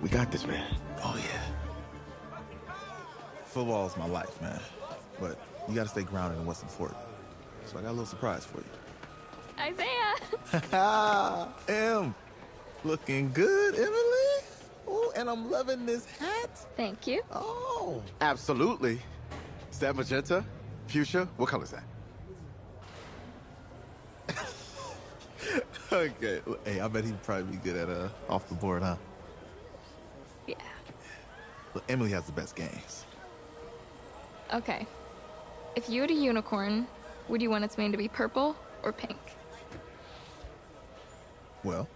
We got this, man. Oh, yeah. Football is my life, man. But you got to stay grounded in what's important. So I got a little surprise for you. Isaiah! Em, looking good, Emily. Oh, and I'm loving this hat. Thank you. Oh. Absolutely. Is that magenta? Fuchsia? What color is that? Okay. Hey, I bet he'd probably be good at off the board, huh? Yeah. Look, Emily has the best games. Okay. If you had a unicorn, would you want its mane to be purple or pink? Well?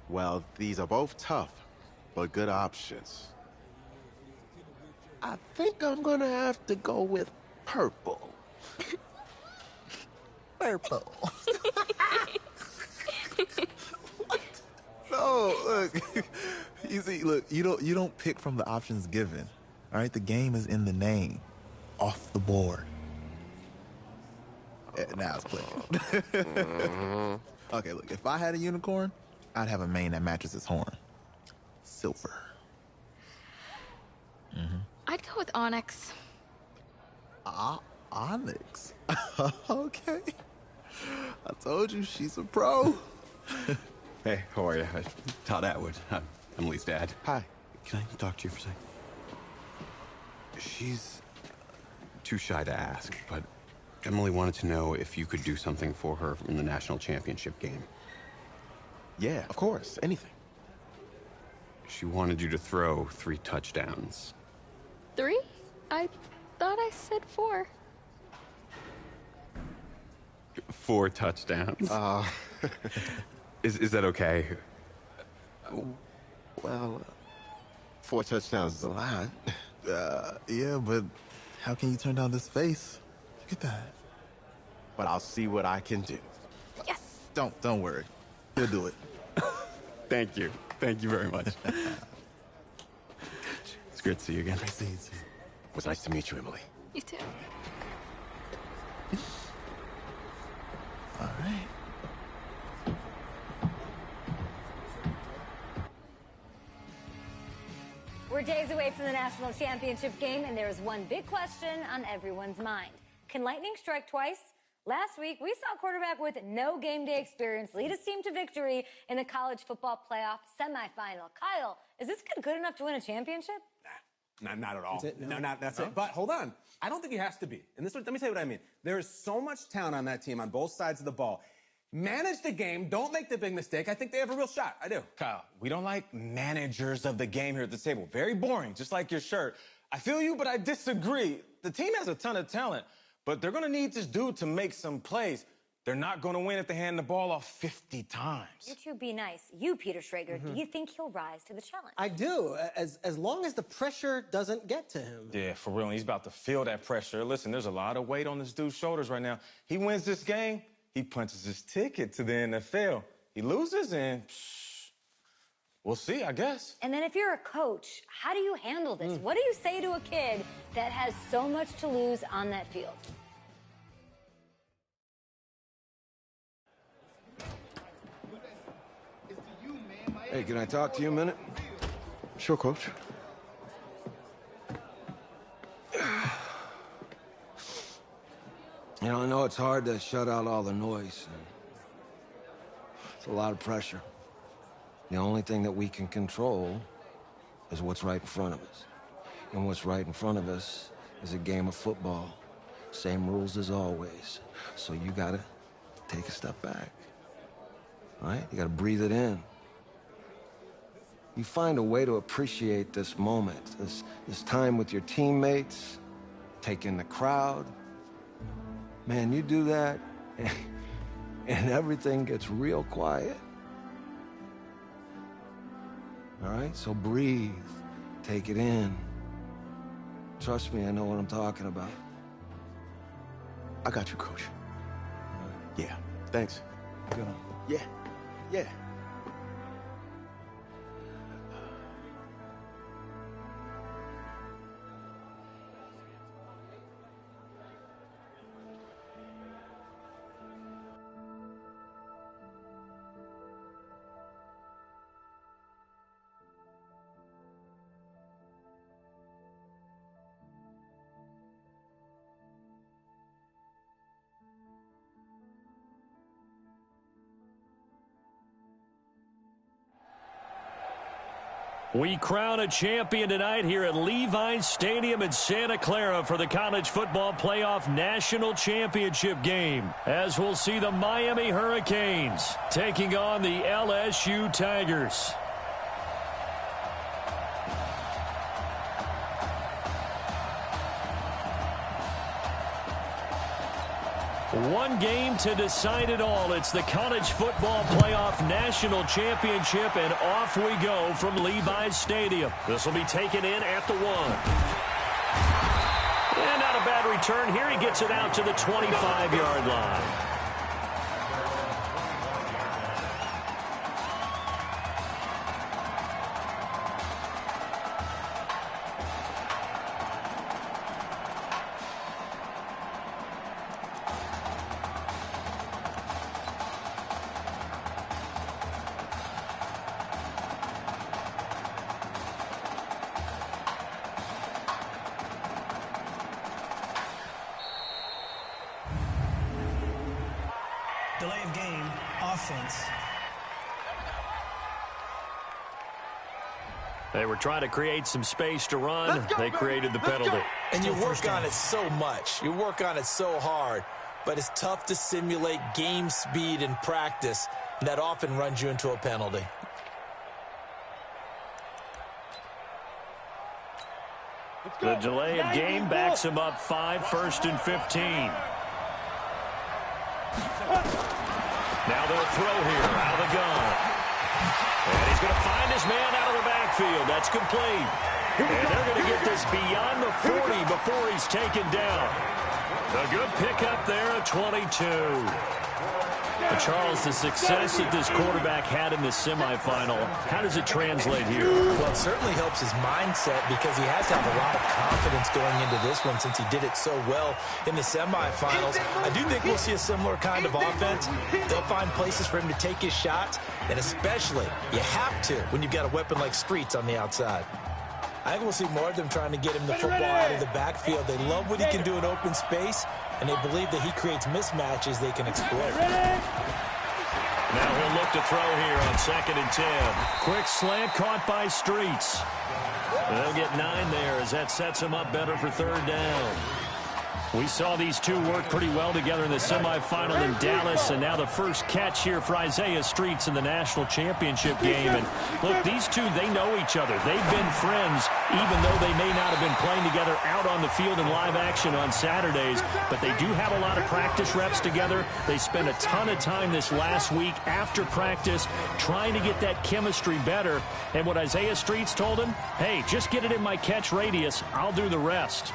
Well, these are both tough, but good options. I think I'm gonna have to go with purple. Purple. No, look. You see, look, you don't pick from the options given. All right, the game is in the name. Off the board. Now it's clicking. Okay, look, if I had a unicorn, I'd have a mane that matches its horn. Silver. I'd go with Onyx. Onyx? Okay. I told you, she's a pro. Hey, how are you? Todd Atwood. I'm Lee's dad. Hi. Can I talk to you for a second? She's too shy to ask, but Emily wanted to know if you could do something for her in the national championship game. Yeah, of course. Anything. She wanted you to throw 3 touchdowns. 3? I thought I said 4. 4 touchdowns? Is that okay? Well, 4 touchdowns is a lot. Yeah, but how can you turn down this face? Look at that. But I'll see what I can do. Yes. Don't worry. He'll do it. Thank you. Thank you very much. It's great to see you again. Nice to meet you. It was nice to meet you, Emily. You too. All right. We're days away from the national championship game, and there is one big question on everyone's mind. Can lightning strike twice? Last week, we saw a quarterback with no game day experience lead his team to victory in the college football playoff semifinal. Kyle, is this kid good enough to win a championship? Not at all. That's it? No? That's it. But hold on. I don't think he has to be. And let me tell you what I mean. There is so much talent on that team on both sides of the ball. Manage the game. Don't make the big mistake. I think they have a real shot. I do. Kyle, we don't like managers of the game here at the table. Very boring, just like your shirt. I feel you, but I disagree. The team has a ton of talent, but they're going to need this dude to make some plays. They're not going to win if they hand the ball off 50 times. You two be nice. You, Peter Schrager, do you think he'll rise to the challenge? I do, as long as the pressure doesn't get to him. Yeah, for real. And he's about to feel that pressure. Listen, there's a lot of weight on this dude's shoulders right now. He wins this game, he punches his ticket to the NFL. He loses, and we'll see, I guess. And then if you're a coach, how do you handle this? What do you say to a kid that has so much to lose on that field? Hey, can I talk to you a minute? Sure, Coach. You know, I know it's hard to shut out all the noise. It's a lot of pressure. The only thing that we can control is what's right in front of us. And what's right in front of us is a game of football. Same rules as always. So you gotta take a step back. All right? You gotta breathe it in. You find a way to appreciate this moment, this time with your teammates, take in the crowd. Man, you do that, and everything gets real quiet. All right? So breathe, take it in. Trust me, I know what I'm talking about. I got you, Coach. Yeah, thanks. Good on. Yeah. We crown a champion tonight here at Levi's Stadium in Santa Clara for the College Football Playoff National Championship game, as we'll see the Miami Hurricanes taking on the LSU Tigers. One game to decide it all. It's the College Football Playoff National Championship, and off we go from Levi's Stadium. This will be taken in at the 1. And not a bad return here. He gets it out to the 25-yard line. Delay of game, offense. They were trying to create some space to run. They created the penalty. And you work on it so much. You work on it so hard. But it's tough to simulate game speed in practice. And that often runs you into a penalty. The delay of game backs him up 5, 1st and 15. Now they'll throw here out of the gun. And he's going to find his man out of the backfield. That's complete. And they're going to get this beyond the 40 before he's taken down. A good pickup there at 22. Charles, the success that this quarterback had in this semifinal, how does it translate here? Well, it certainly helps his mindset because he has to have a lot of confidence going into this one since he did it so well in the semifinals. I do think we'll see a similar kind of offense. They'll find places for him to take his shots, and especially, you have to when you've got a weapon like Streets on the outside. I think we'll see more of them trying to get him the football out of the backfield. They love what he can do in open space, and they believe that he creates mismatches they can exploit. Now he'll look to throw here on 2nd and 10. Quick slant caught by Streets. They'll get 9 there as that sets him up better for 3rd down. We saw these two work pretty well together in the semifinal in Dallas, and now the first catch here for Isaiah Streets in the national championship game. And look, these two, they know each other. They've been friends, even though they may not have been playing together out on the field in live action on Saturdays. But they do have a lot of practice reps together. They spent a ton of time this last week after practice trying to get that chemistry better. And what Isaiah Streets told him, hey, just get it in my catch radius. I'll do the rest.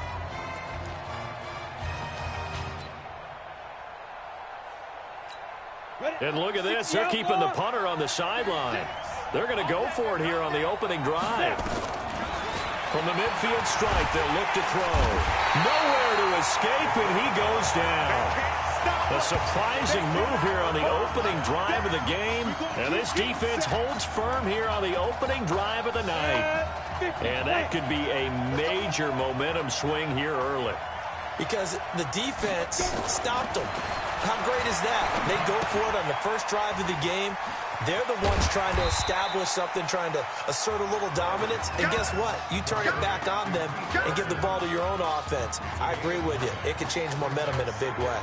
And look at this. They're keeping the punter on the sideline. They're going to go for it here on the opening drive. From the midfield strike, they'll look to throw. Nowhere to escape, and he goes down. A surprising move here on the opening drive of the game. And this defense holds firm here on the opening drive of the night. And that could be a major momentum swing here early. Because the defense stopped them. How great is that? They go for it on the first drive of the game. They're the ones trying to establish something, trying to assert a little dominance. And guess what? You turn it back on them and give the ball to your own offense. I agree with you. It could change momentum in a big way.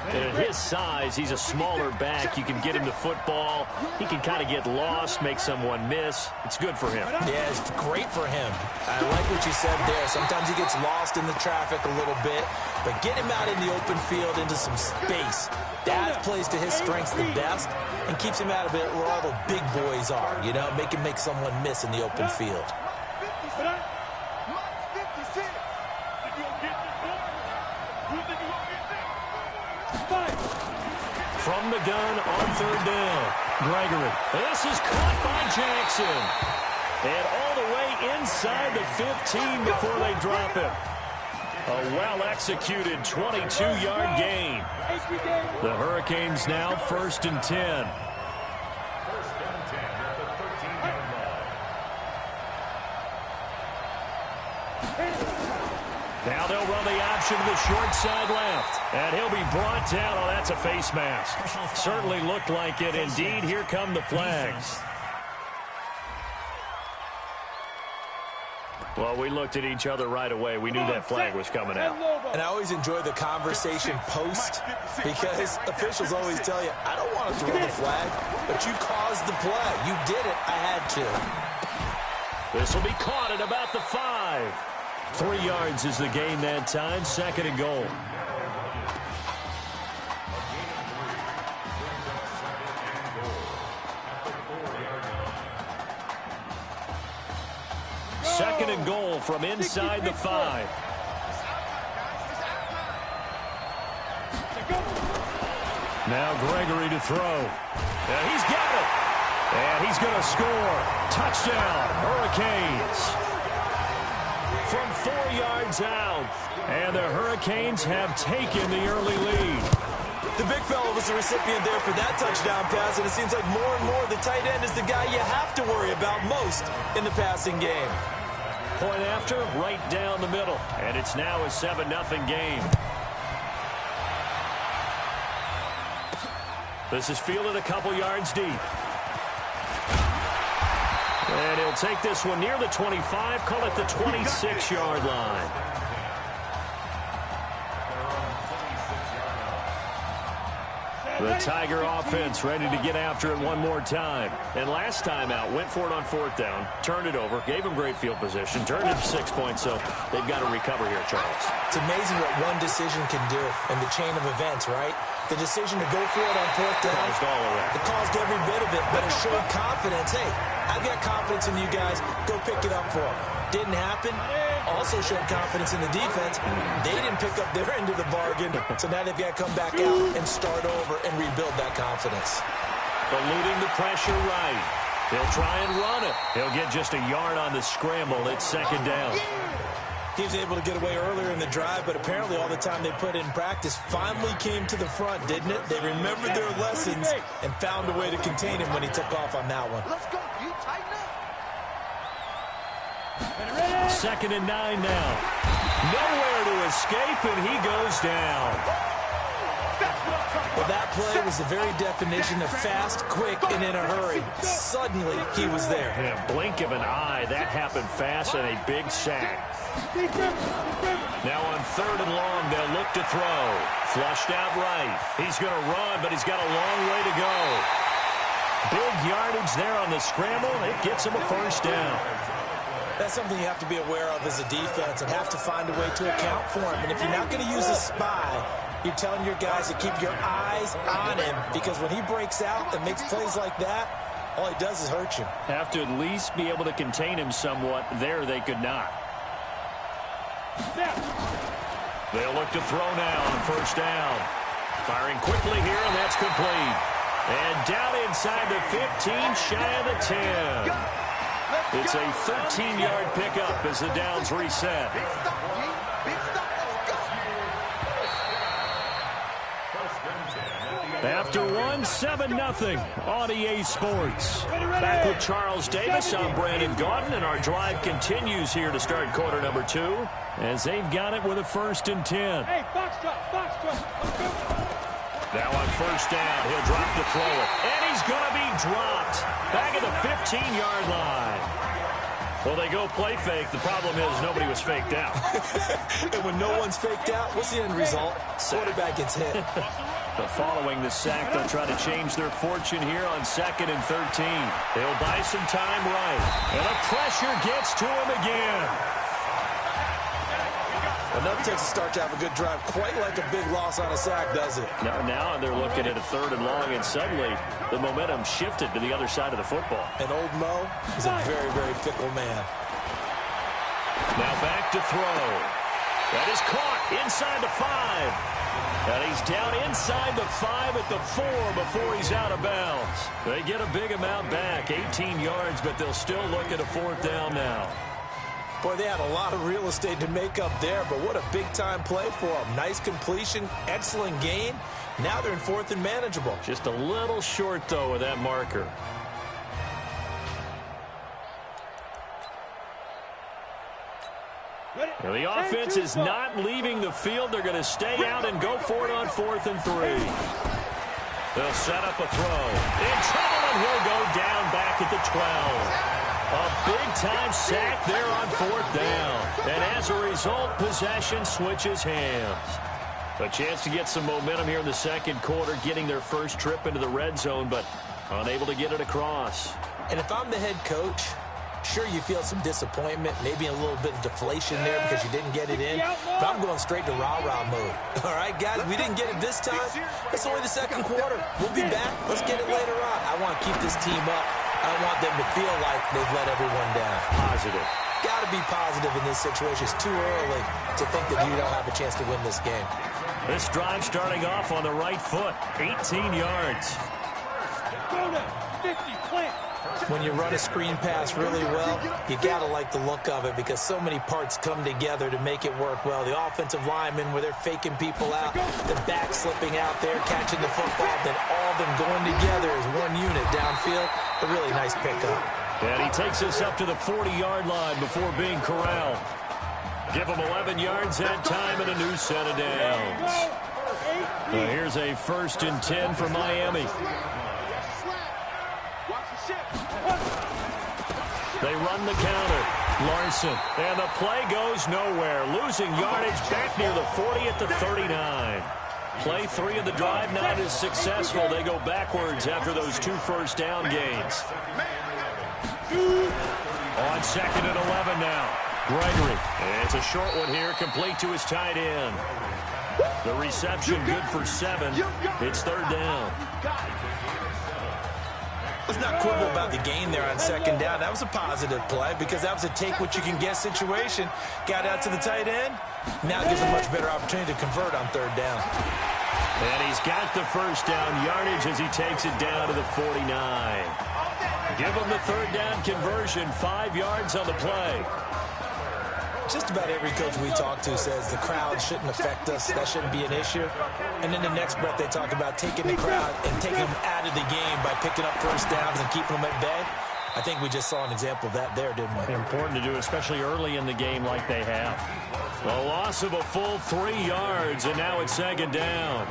And at his size, he's a smaller back. You can get him the football. He can kind of get lost, make someone miss. It's good for him. Yeah, it's great for him. I like what you said there. Sometimes he gets lost in the traffic a little bit, but get him out in the open field into some space. That plays to his strengths the best and keeps him out of it where all the big boys are, you know, make him make someone miss in the open field. From the gun on 3rd down. Gregory. This is caught by Jackson. And all the way inside the 15 before they drop him. A well-executed 22-yard gain. The Hurricanes now 1st and 10. Now they'll run the option to the short side left. And he'll be brought down. Oh, that's a face mask. Certainly looked like it. Indeed, here come the flags. Well, we looked at each other right away. We knew that flag was coming out. And I always enjoy the conversation post because officials always tell you, I don't want to throw the flag, but you caused the play. You did it. I had to. This will be caught at about the 5. 3 yards is the gain that time. 2nd and goal. Second and goal from inside the 5. Now Gregory to throw. And he's got it. And he's going to score. Touchdown, Hurricanes. From 4 yards out. And the Hurricanes have taken the early lead. The big fella was the recipient there for that touchdown pass, and it seems like more and more the tight end is the guy you have to worry about most in the passing game. Point after, right down the middle. And it's now a 7-0 game. This is fielded a couple yards deep. And he'll take this one near the 25, call it the 26-yard line. The Tiger offense ready to get after it one more time. And last time out, went for it on 4th down, turned it over, gave them great field position, turned it 6 points, so they've got to recover here, Charles. It's amazing what one decision can do in the chain of events, right? The decision to go for it on 4th down. Caused all of that. It caused every bit of it, but it showed confidence. Hey, I've got confidence in you guys. Go pick it up for them. Didn't happen. Also showed confidence in the defense. They didn't pick up their end of the bargain, so now they've got to come back out and start over and rebuild that confidence. Eluding the pressure right. He'll try and run it. He'll get just a yard on the scramble. It's 2nd down. He was able to get away earlier in the drive, but apparently all the time they put in practice finally came to the front, didn't it? They remembered their lessons and found a way to contain him when he took off on that one. Let's go. You tighten up. 2nd and 9 now. Nowhere to escape, and he goes down. Well, that play was the very definition of fast, quick, and in a hurry. Suddenly, he was there. Yeah, blink of an eye. That happened fast and a big sack. Now on 3rd and long, they'll look to throw. Flushed out right. He's going to run, but he's got a long way to go. Big yardage there on the scramble. It gets him a 1st down. That's something you have to be aware of as a defense and have to find a way to account for him. And if you're not going to use a spy, you're telling your guys to keep your eyes on him, because when he breaks out and makes plays like that, all he does is hurt you. Have to at least be able to contain him somewhat. There they could not. They'll look to throw now on 1st down. Firing quickly here, and that's complete. And down inside the 15, shy of the 10. It's a 13-yard pickup as the downs reset. After 1-7-0 on EA Sports. Back with Charles Davis, I'm Brandon Gaudin, and our drive continues here to start quarter number 2 as they've got it with a 1st and 10. Hey, box drop. Now on 1st down, he'll drop to throw it. And he's going to be dropped back at the 15-yard line. Well, they go play fake. The problem is nobody was faked out. And when no one's faked out, what's the end result? Quarterback gets hit. But following the sack, they'll try to change their fortune here on 2nd and 13. They'll buy some time right. And the pressure gets to him again. Enough takes a start to have a good drive. Quite like a big loss on a sack, does it? Now they're looking at a 3rd and long, and suddenly the momentum shifted to the other side of the football. And old Mo is a very, very fickle man. Now back to throw. That is caught inside the 5. And he's down inside the 5 at the 4 before he's out of bounds. They get a big amount back, 18 yards, but they'll still look at a 4th down now. Boy, they had a lot of real estate to make up there, but what a big-time play for them. Nice completion, excellent gain. Now they're in 4th and manageable. Just a little short, though, with that marker. Now the offense is not leaving the field. They're going to stay out and go for it on 4th and 3. They'll set up a throw. In trouble, and he'll go down back at the 12. A big-time sack there on 4th down. And as a result, possession switches hands. A chance to get some momentum here in the 2nd quarter, getting their first trip into the red zone, but unable to get it across. And if I'm the head coach, sure, you feel some disappointment, maybe a little bit of deflation there because you didn't get it in. But I'm going straight to rah-rah mode. All right, guys, we didn't get it this time. It's only the 2nd quarter. We'll be back. Let's get it later on. I want to keep this team up. I don't want them to feel like they've let everyone down. Positive. Got to be positive in this situation. It's too early to think that you don't have a chance to win this game. This drive starting off on the right foot, 18 yards. Go to 50, plant. When you run a screen pass really well, you got to like the look of it because so many parts come together to make it work well. The offensive linemen, where they're faking people out, the back slipping out there, catching the football, then all of them going together as one unit downfield. A really nice pickup. And he takes us up to the 40-yard line before being corralled. Give him 11 yards that time and a new set of downs. Here's a 1st and 10 for Miami. They run the counter. Larson. And the play goes nowhere. Losing yardage back near the 40 at the 39. Play 3 of the drive not as successful. They go backwards after those 2 first down gains. On 2nd and 11 now. Gregory. It's a short one here, complete to his tight end. The reception good for 7. It's 3rd down. Let's not quibble about the gain there on 2nd down. That was a positive play because that was a take-what-you-can-get situation. Got out to the tight end. Now it gives a much better opportunity to convert on 3rd down. And he's got the 1st down yardage as he takes it down to the 49. Give him the 3rd down conversion, 5 yards on the play. Just about every coach we talk to says the crowd shouldn't affect us. That shouldn't be an issue. And then the next breath they talk about taking the crowd and taking them out of the game by picking up 1st downs and keeping them at bay. I think we just saw an example of that there, didn't we? Important to do, especially early in the game like they have. A loss of a full 3 yards, and now it's 2nd down.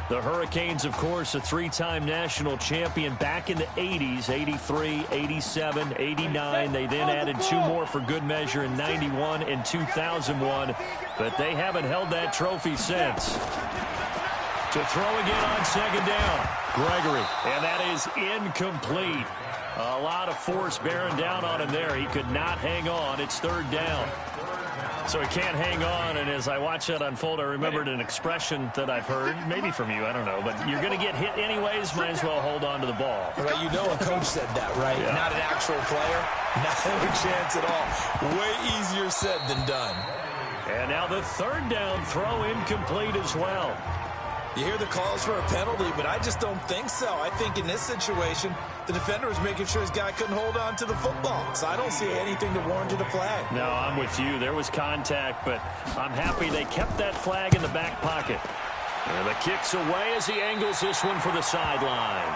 The Hurricanes, of course, a 3-time national champion back in the 80s, 83, 87, 89. They then added 2 more for good measure in 91 and 2001, but they haven't held that trophy since. To throw again on 2nd down, Gregory, and that is incomplete. A lot of force bearing down on him there. He could not hang on. It's 3rd down. So he can't hang on, and as I watch that unfold, I remembered an expression that I've heard, maybe from you, I don't know, but you're going to get hit anyways, might as well hold on to the ball. Right, you know a coach said that, right? Yeah. Not an actual player. Not a chance at all. Way easier said than done. And now the 3rd down throw incomplete as well. You hear the calls for a penalty, but I just don't think so. I think in this situation, the defender was making sure his guy couldn't hold on to the football. So I don't see anything to warrant a flag. No, I'm with you. There was contact, but I'm happy they kept that flag in the back pocket. And the kick's away as he angles this one for the sideline.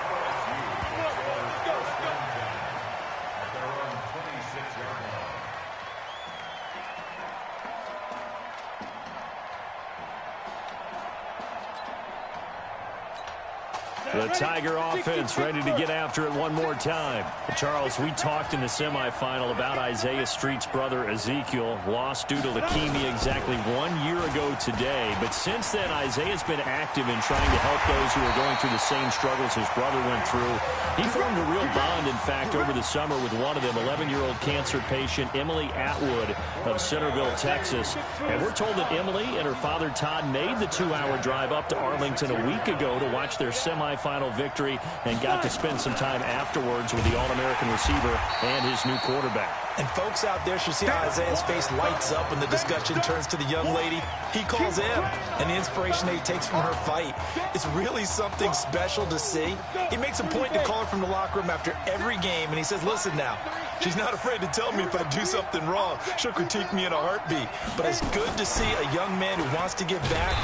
The Tiger offense ready to get after it one more time. Charles, we talked in the semifinal about Isaiah Street's brother Ezekiel, lost due to leukemia exactly 1 year ago today. But since then, Isaiah's been active in trying to help those who are going through the same struggles his brother went through. He formed a real bond, in fact, over the summer with one of them, 11-year-old cancer patient Emily Atwood of Centerville, Texas. And we're told that Emily and her father Todd made the 2-hour drive up to Arlington a week ago to watch their semifinal victory and got to spend some time afterwards with the All-American receiver and his new quarterback. And folks out there should see how Isaiah's face lights up when the discussion turns to the young lady. He calls him, and the inspiration that he takes from her fight is really something special to see. He makes a point to call her from the locker room after every game, and he says, listen now, she's not afraid to tell me if I do something wrong. She'll critique me in a heartbeat. But it's good to see a young man who wants to give back,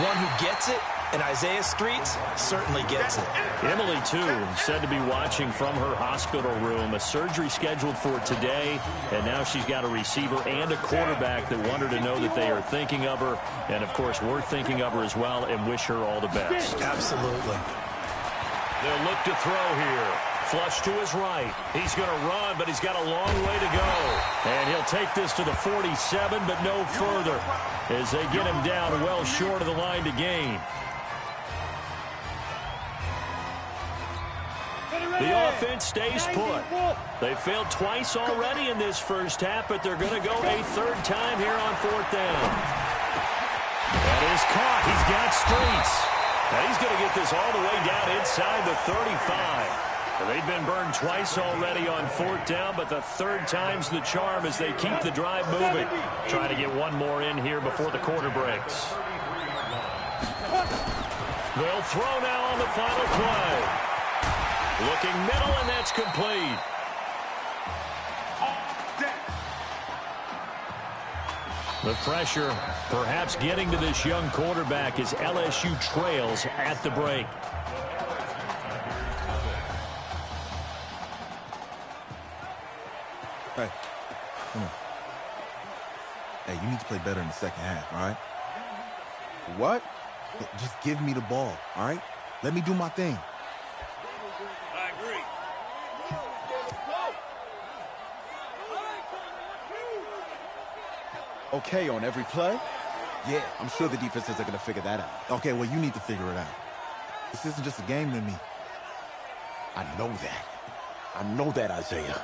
one who gets it, and Isaiah Streets certainly gets it. Emily, too, said to be watching from her hospital room. A surgery scheduled for today, and now she's got a receiver and a quarterback that want her to know that they are thinking of her. And, of course, we're thinking of her as well and wish her all the best. Absolutely. They'll look to throw here. Flush to his right. He's going to run, but he's got a long way to go. And he'll take this to the 47, but no further as they get him down well short of the line to gain. The offense stays put. They failed twice already in this first half, but they're going to go a 3rd time here on 4th down. That is caught. He's got Streets. Now he's going to get this all the way down inside the 35. They've been burned twice already on 4th down, but the 3rd time's the charm as they keep the drive moving. Trying to get one more in here before the quarter breaks. They'll throw now on the final play. Looking middle, and that's complete. The pressure perhaps getting to this young quarterback as LSU trails at the break. Hey, come on. Hey, you need to play better in the second half, all right? What? Just give me the ball, all right? Let me do my thing. I agree. Okay on every play? Yeah, I'm sure the defenses are going to figure that out. Okay, well, you need to figure it out. This isn't just a game to me. I know that. I know that, Isaiah.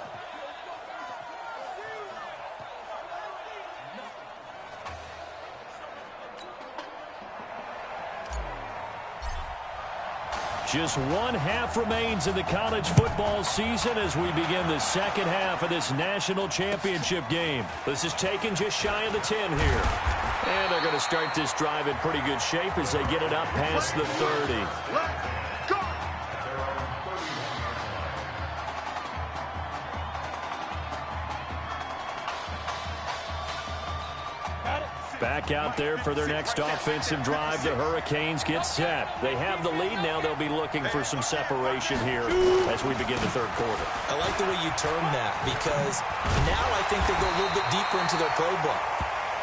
Just one half remains in the college football season as we begin the second half of this national championship game. This is taken just shy of the 10 here. And they're going to start this drive in pretty good shape as they get it up past the 30. Back out there for their next offensive drive. The Hurricanes get set. They have the lead now. They'll be looking for some separation here as we begin the third quarter. I like the way you term that because now I think they go a little bit deeper into their playbook.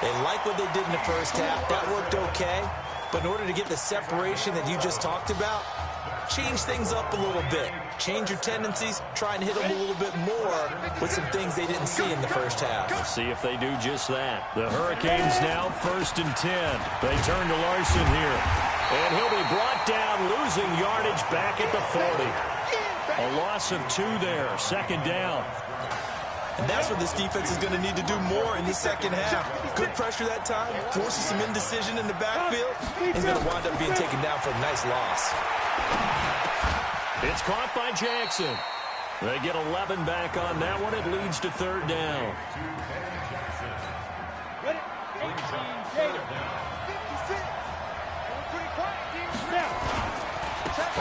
They like what they did in the first half. That worked okay. But in order to get the separation that you just talked about, change things up a little bit. Change your tendencies. Try and hit them a little bit more with some things they didn't see in the first half. Let's see if they do just that. The Hurricanes now 1st and 10. They turn to Larson here. And he'll be brought down, losing yardage back at the 40. A loss of 2 there. 2nd down. And that's what this defense is going to need to do more in the second half. Good pressure that time, forces some indecision in the backfield. He's going to wind up being taken down for a nice loss. It's caught by Jackson. They get 11 back on that one. It leads to 3rd down.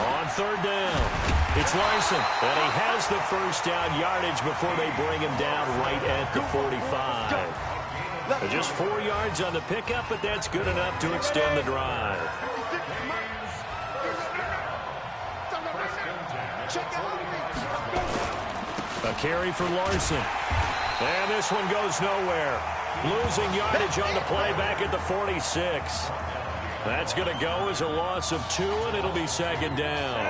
On 3rd down, it's Larson, and he has the first down yardage before they bring him down right at the 45. Just 4 yards on the pickup, but that's good enough to extend the drive. A carry for Larson. And this one goes nowhere. Losing yardage on the play back at the 46. That's going to go as a loss of 2, and it'll be 2nd down.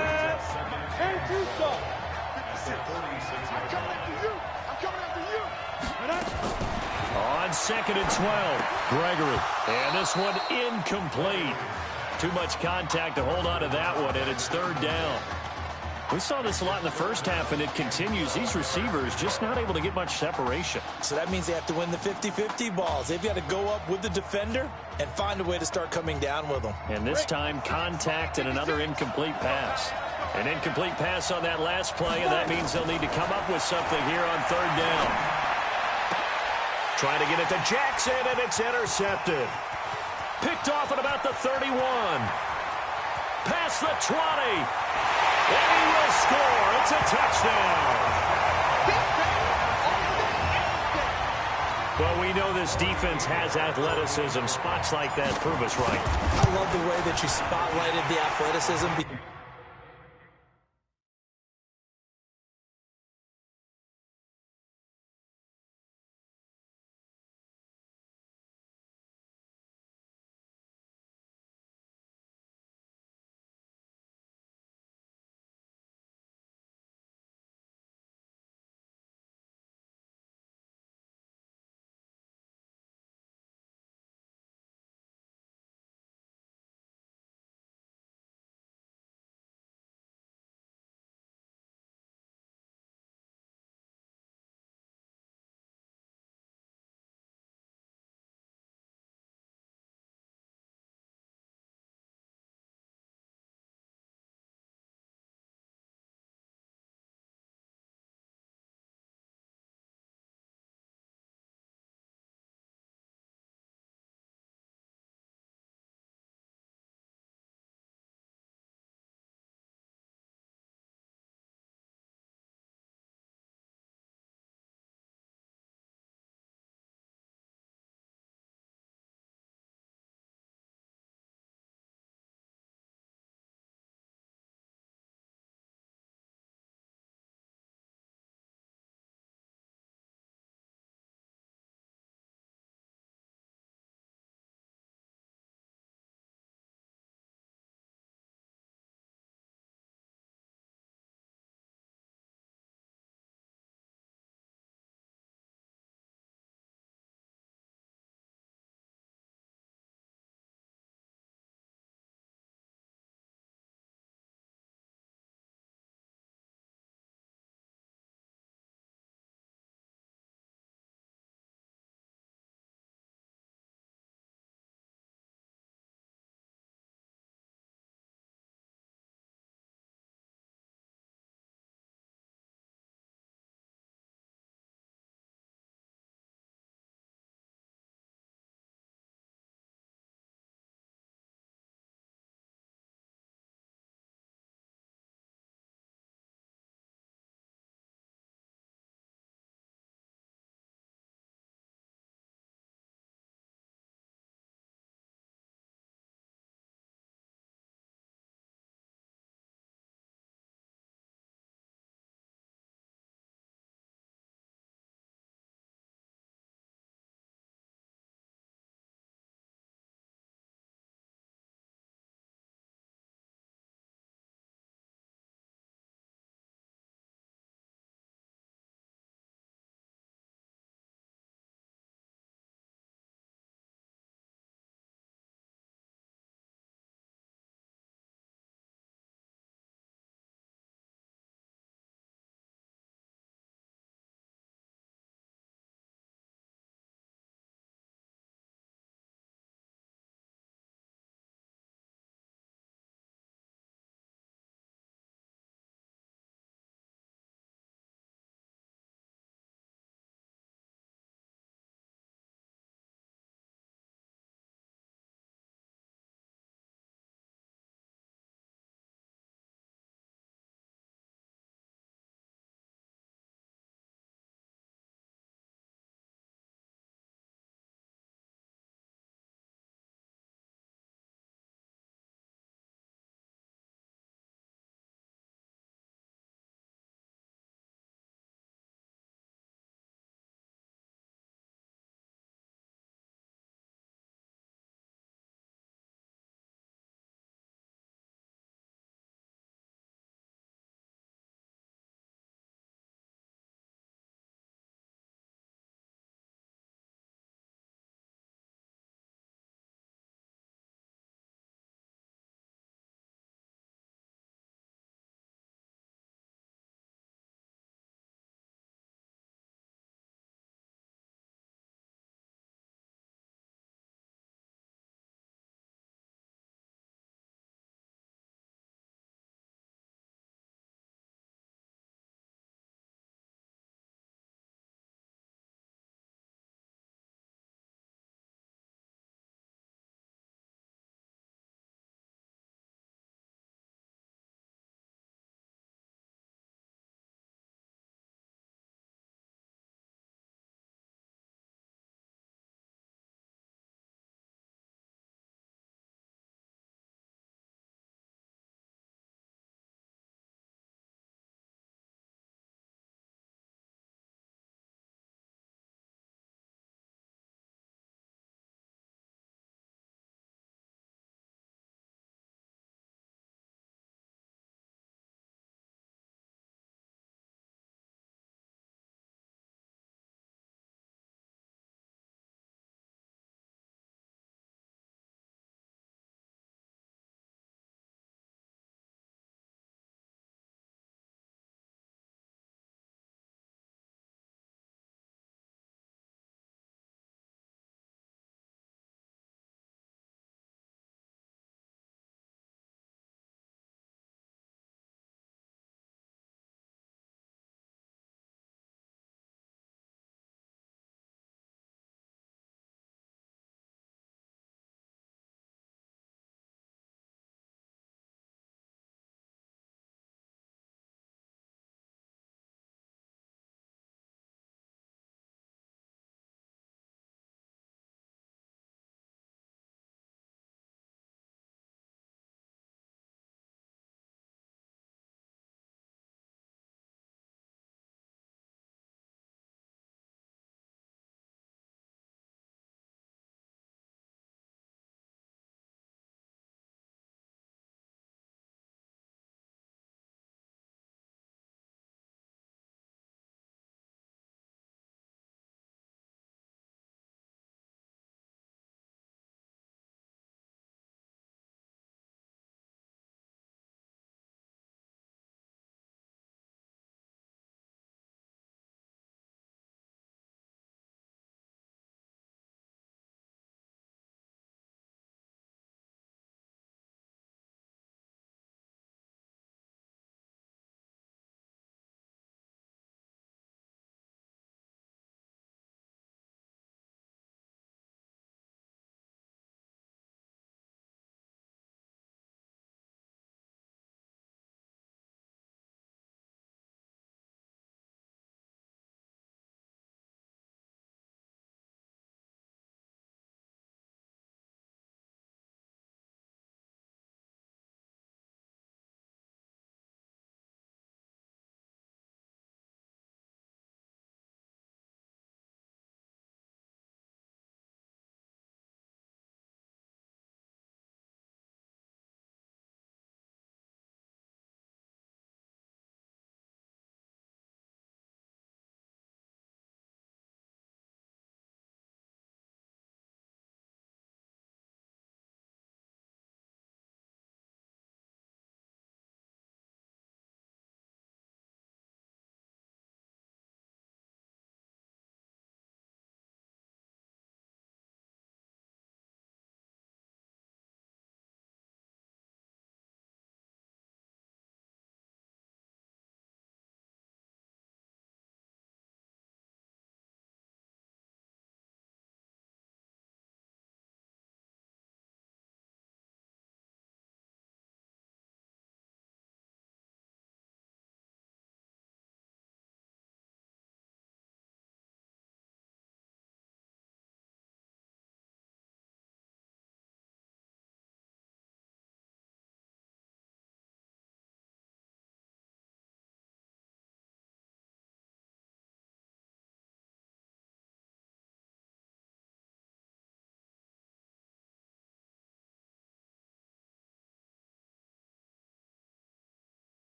On 2nd and 12, Gregory. And this one incomplete. Too much contact to hold on to that one, and it's 3rd down. We saw this a lot in the first half, and it continues. These receivers just not able to get much separation. So that means they have to win the 50-50 balls. They've got to go up with the defender and find a way to start coming down with them. And this time, contact and another incomplete pass. An incomplete pass on that last play, and that means they'll need to come up with something here on 3rd down. Trying to get it to Jackson, and it's intercepted. Picked off at about the 31. Past the 20. And he will score. It's a touchdown. Well, we know this defense has athleticism. Spots like that prove us right. I love the way that you spotlighted the athleticism.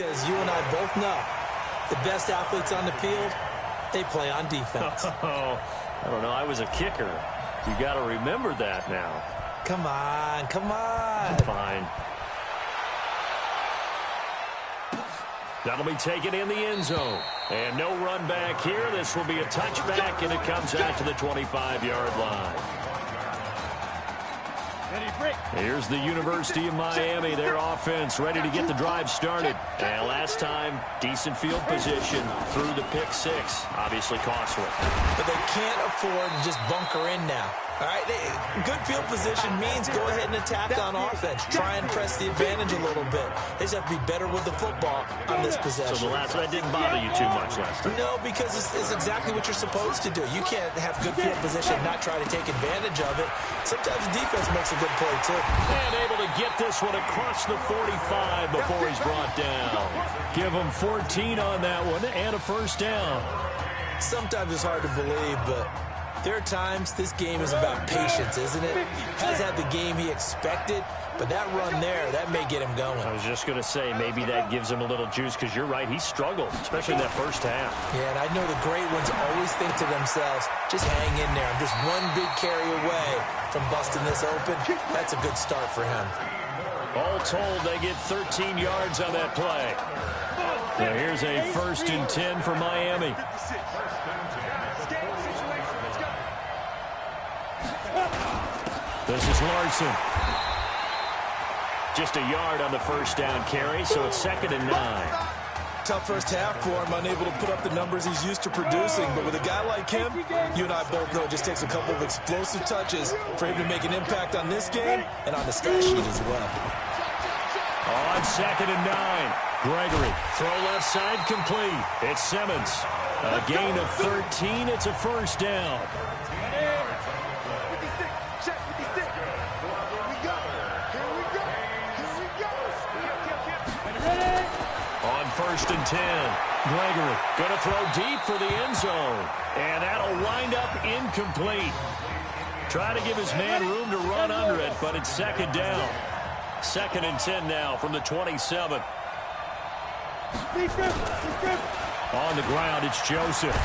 because you and I both know the best athletes on the field, they play on defense. Oh, I don't know. I was a kicker. You got to remember that now. Come on, come on. Fine. That'll be taken in the end zone. And no run back here. This will be a touchback, and it comes out to the 25-yard line. Here's the University of Miami, their offense ready to get the drive started. And last time, decent field position through the pick six. Obviously costly. But they can't afford to just bunker in now. All right, good field position means go ahead and attack on offense. Try and press the advantage a little bit. They just have to be better with the football on this possession. So that didn't bother you too much last time? No, because it's exactly what you're supposed to do. You can't have good field position and not try to take advantage of it. Sometimes the defense makes a good play, too. And able to get this one across the 45 before he's brought down. Give him 14 on that one and a first down. Sometimes it's hard to believe, but there are times this game is about patience, isn't it? Has had the game he expected, but that run there, that may get him going. I was just going to say, maybe that gives him a little juice, because you're right, he struggled, especially in that first half. Yeah, and I know the great ones always think to themselves, just hang in there. I'm just one big carry away from busting this open. That's a good start for him. All told, they get 13 yards on that play. Now here's a 1st and 10 for Miami. This is Larson. Just a yard on the first down carry, so it's 2nd and 9. Tough first half for him, unable to put up the numbers he's used to producing. But with a guy like him, you and I both know it just takes a couple of explosive touches for him to make an impact on this game and on the stat sheet as well. On 2nd and 9. Gregory, throw left side complete. It's Simmons. A gain of 13. It's a first down. On 1st and 10. Gregory going to throw deep for the end zone. And that'll wind up incomplete. Try to give his man room to run under it, but it's 2nd down. 2nd and 10 now from the 27. On the ground, it's Joseph.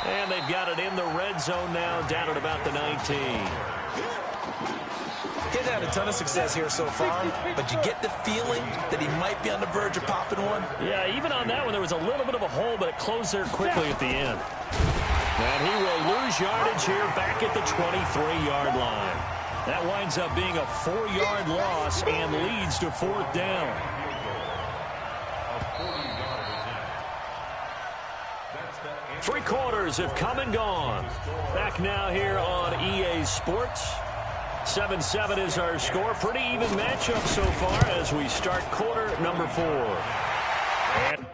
And they've got it in the red zone now, down at about the 19. He hasn't had a ton of success here so far, but you get the feeling that he might be on the verge of popping one. Yeah, even on that one, there was a little bit of a hole, but it closed there quickly at the end. And he will lose yardage here back at the 23-yard line. That winds up being a 4-yard loss and leads to 4th down. Three quarters have come and gone. Back now here on EA Sports. 7-7 is our score. Pretty even matchup so far as we start quarter number 4. And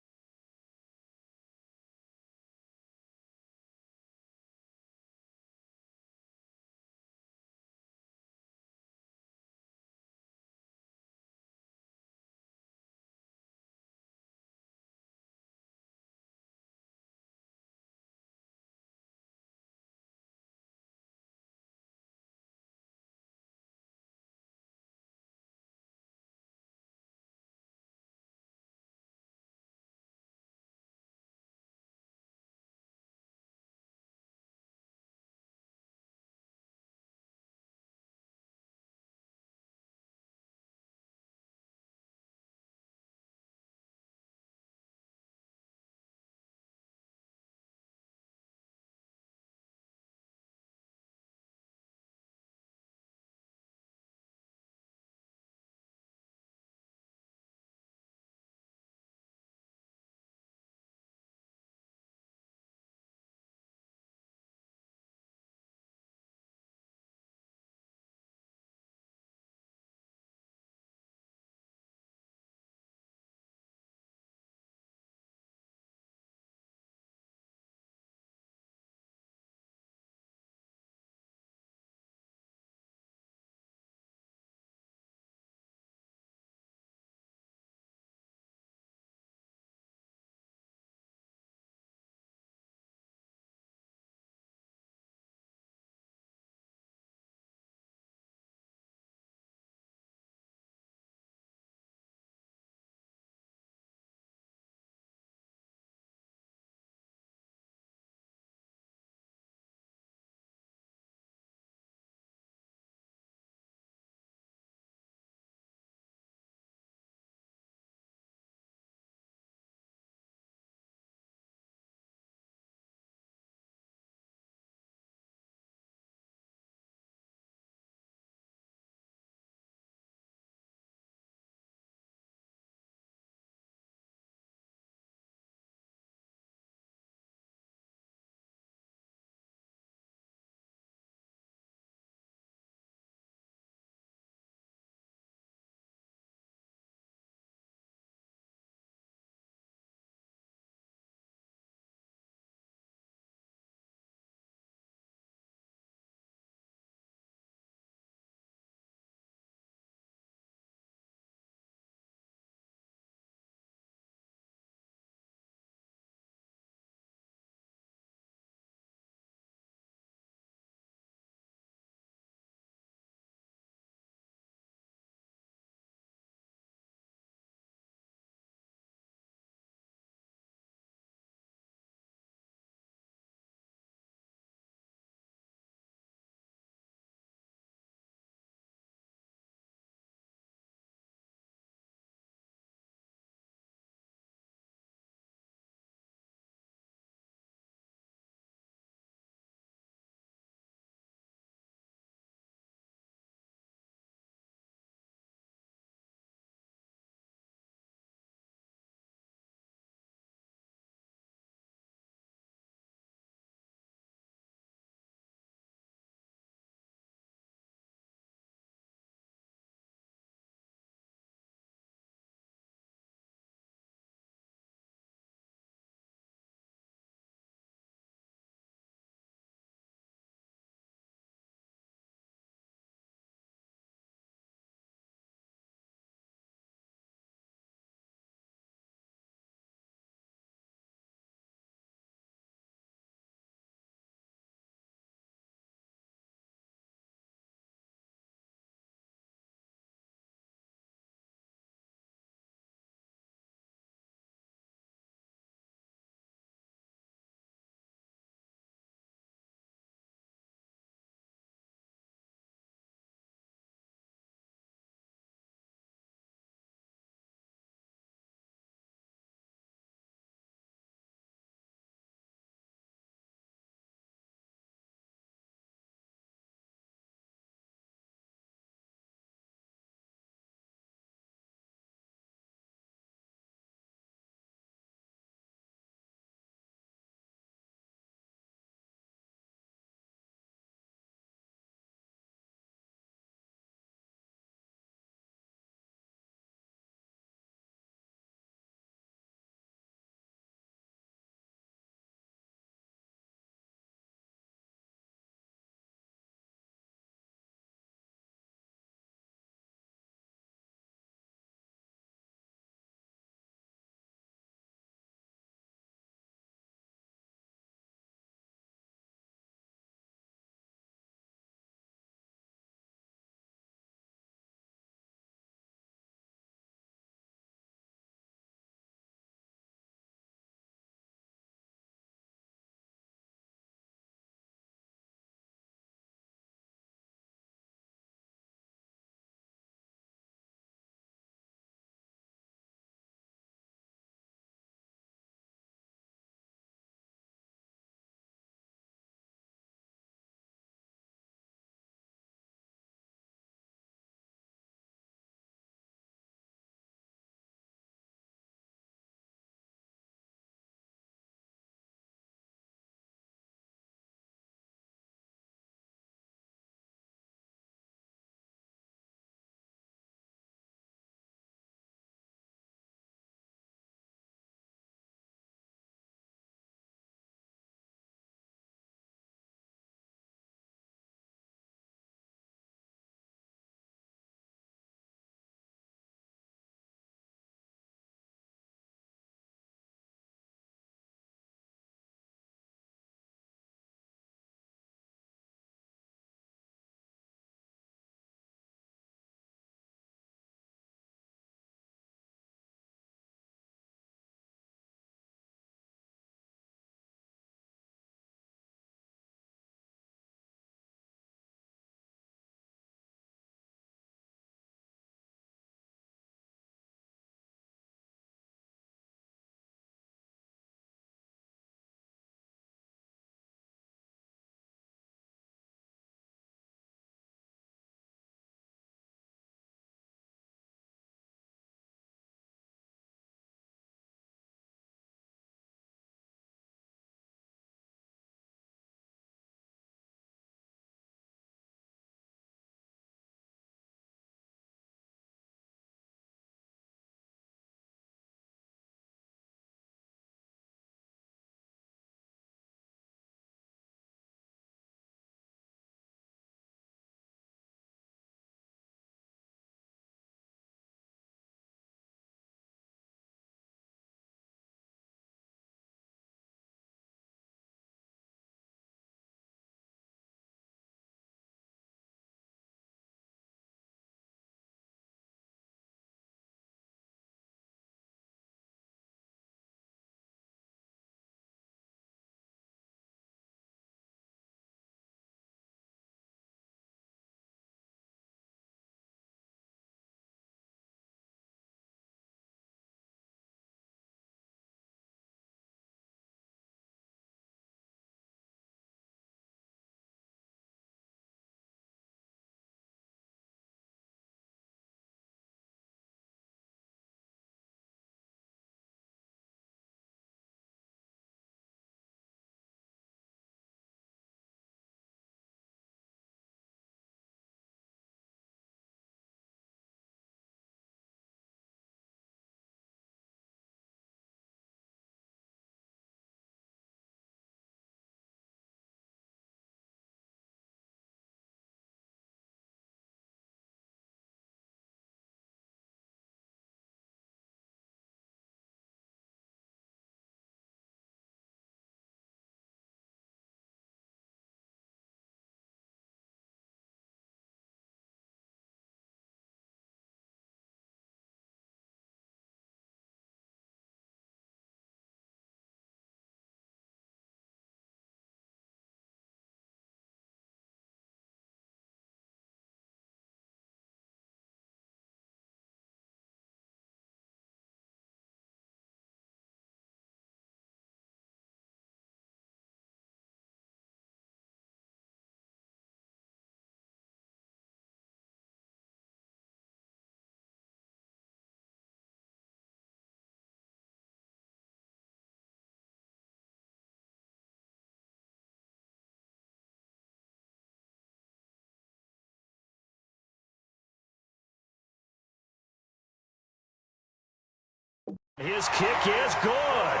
His kick is good.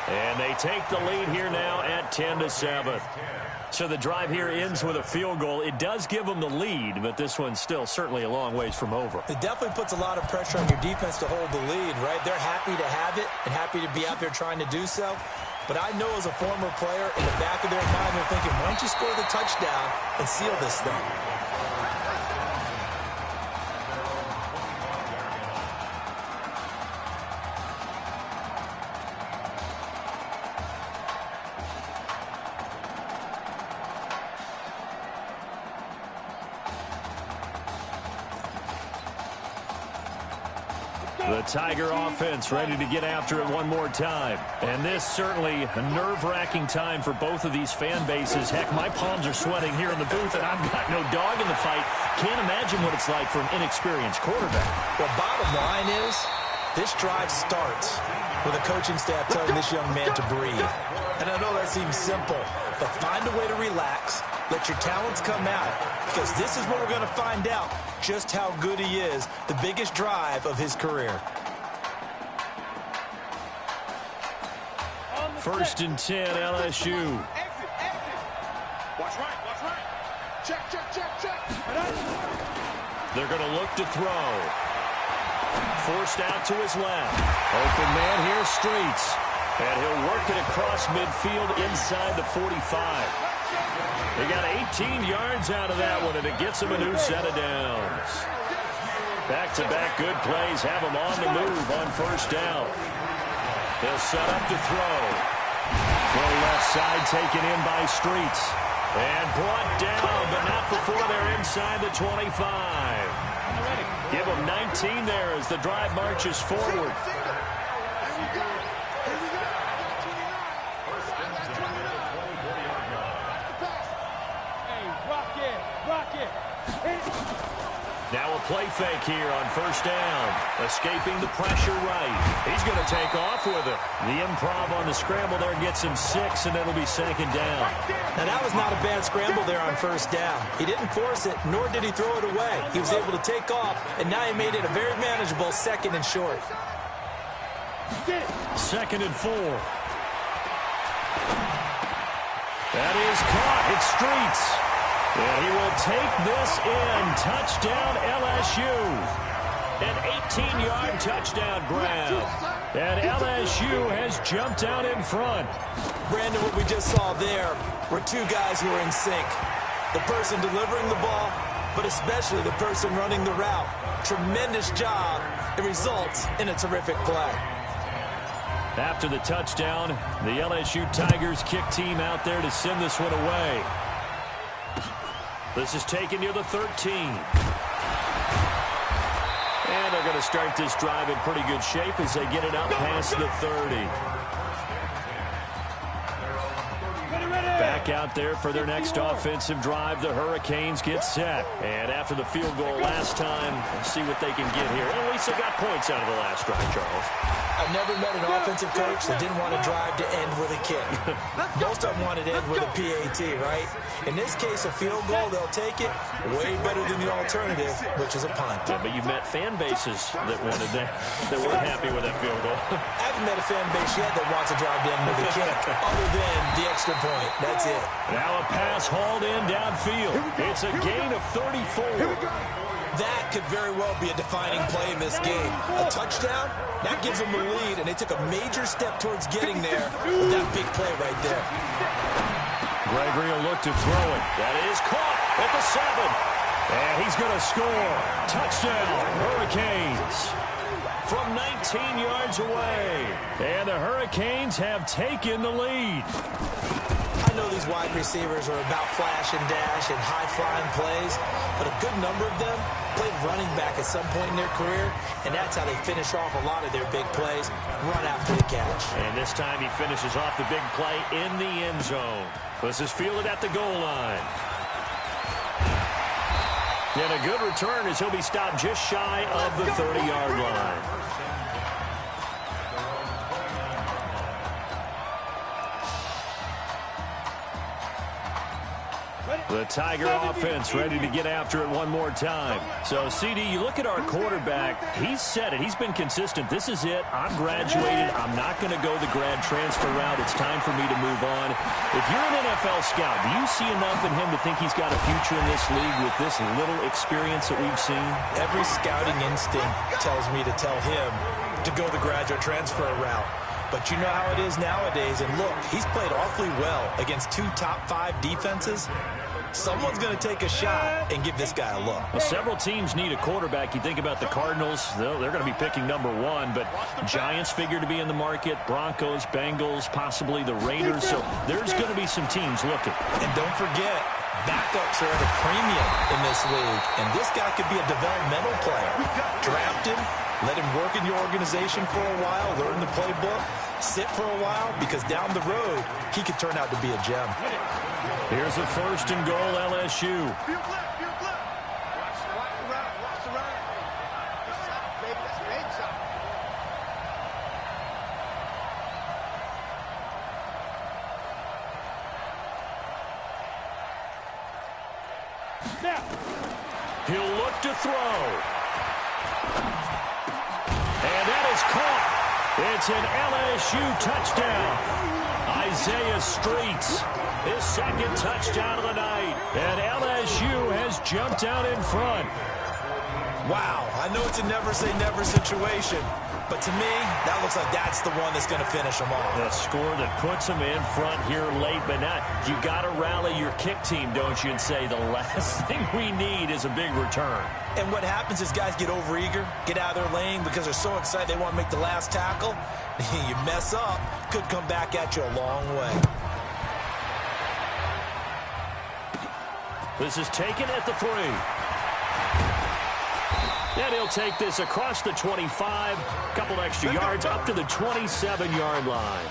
And they take the lead here now at 10-7. So the drive here ends with a field goal. It does give them the lead, but this one's still certainly a long ways from over. It definitely puts a lot of pressure on your defense to hold the lead, right? They're happy to have it and happy to be out there trying to do so. But I know as a former player, in the back of their mind, they're thinking, why don't you score the touchdown and seal this thing? The Tiger offense ready to get after it one more time. And this certainly a nerve-wracking time for both of these fan bases. Heck, my palms are sweating here in the booth, and I've got no dog in the fight. Can't imagine what it's like for an inexperienced quarterback. Well, bottom line is, this drive starts with a coaching staff telling this young man to breathe. And I know that seems simple, but find a way to relax, let your talents come out, because this is where we're going to find out just how good he is, the biggest drive of his career. First and 10, LSU. Watch right. Check. They're going to look to throw. Forced out to his left. Open man here, Streets. And he'll work it across midfield inside the 45. They got 18 yards out of that one, and it gets him a new set of downs. Back-to-back good plays have him on the move on first down. They'll set up to throw. Throw left side taken in by Streets. And brought down, but not before they're inside the 25. Give them 19 there as the drive marches forward. Now a play fake here on first down. Escaping the pressure right. He's going to take off with it. The improv on the scramble there gets him 6, and it'll be second down. Now, that was not a bad scramble there on first down. He didn't force it, nor did he throw it away. He was able to take off, and now he made it a very manageable second and short. Second and 4. That is caught. It's Streets. And he will take this in. Touchdown, LSU. An 18-yard touchdown grab. And LSU has jumped out in front. Brandon, what we just saw there were two guys who were in sync. The person delivering the ball, but especially the person running the route. Tremendous job. It results in a terrific play. After the touchdown, the LSU Tigers kick team out there to send this one away. This is taken near the 13. And they're going to start this drive in pretty good shape as they get it out past the 30. Back out there for their next offensive drive. The Hurricanes get set. And after the field goal last time, let's see what they can get here. Well, at least they got points out of the last drive, Charles. I've never met an offensive coach that didn't want to drive to end with a kick. Most of them wanted to end with a PAT, right? In this case, a field goal, they'll take it way better than the alternative, which is a punt. Yeah, but you've met fan bases that wanted that weren't happy with that field goal. I haven't met a fan base yet that wants to drive to end with a kick, other than the extra point. That's it. Now a pass hauled in downfield. It's a gain of 34. That could very well be a defining play in this game. A touchdown, that gives them the lead, and they took a major step towards getting there with that big play right there. Gregory will look to throw it. That is caught at the 7. And he's going to score. Touchdown, Hurricanes. From 19 yards away. And the Hurricanes have taken the lead. I know these wide receivers are about flash and dash and high-flying plays, but a good number of them played running back at some point in their career, and that's how they finish off a lot of their big plays, run after the catch. And this time he finishes off the big play in the end zone. This is fielded at the goal line. And a good return as he'll be stopped just shy of the 30-yard line. The Tiger offense ready to get after it one more time. So, CD, you look at our quarterback. He's said it. He's been consistent. This is it. I'm graduated. I'm not going to go the grad transfer route. It's time for me to move on. If you're an NFL scout, do you see enough in him to think he's got a future in this league with this little experience that we've seen? Every scouting instinct tells me to tell him to go the graduate transfer route. But you know how it is nowadays. And look, he's played awfully well against 2 top-5 defenses. Someone's going to take a shot and give this guy a look. Well, several teams need a quarterback. You think about the Cardinals, they're going to be picking number 1, but Giants figure to be in the market, Broncos, Bengals, possibly the Raiders. So there's going to be some teams looking. And don't forget, backups are at a premium in this league, and this guy could be a developmental player. Draft him, let him work in your organization for a while, learn the playbook, sit for a while, because down the road, he could turn out to be a gem. Here's a 1st and goal, LSU. Watch the route. Good shot, baby. That's a big shot. Now, he'll look to throw. And that is caught. It's an LSU touchdown. Isaiah Streets, his 2nd touchdown of the night. And LSU has jumped out in front. Wow, I know it's a never-say-never situation, but to me, that looks like that's the one that's going to finish them off. The score that puts them in front here late, but not. You got to rally your kick team, don't you, and say the last thing we need is a big return. And what happens is guys get overeager, get out of their lane because they're so excited they want to make the last tackle. You mess up, could come back at you a long way. This is taken at the 3. And he'll take this across the 25, couple extra yards up to the 27-yard line.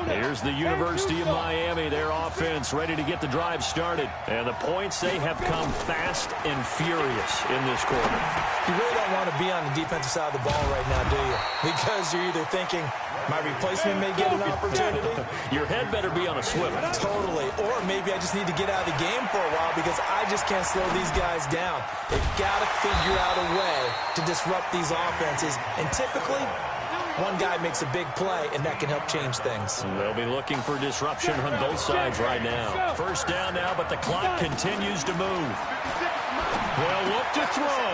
Here's the University of Miami, their offense ready to get the drive started. And the points, they have come fast and furious in this quarter. You really don't want to be on the defensive side of the ball right now, do you? Because you're either thinking, my replacement may get an opportunity. Your head better be on a swivel. Totally. Or maybe I just need to get out of the game for a while because I just can't slow these guys down. They've got to figure out a way to disrupt these offenses. And typically, one guy makes a big play, and that can help change things. They'll be looking for disruption on both sides right now. 1st down now, but the clock continues to move. They'll look to throw.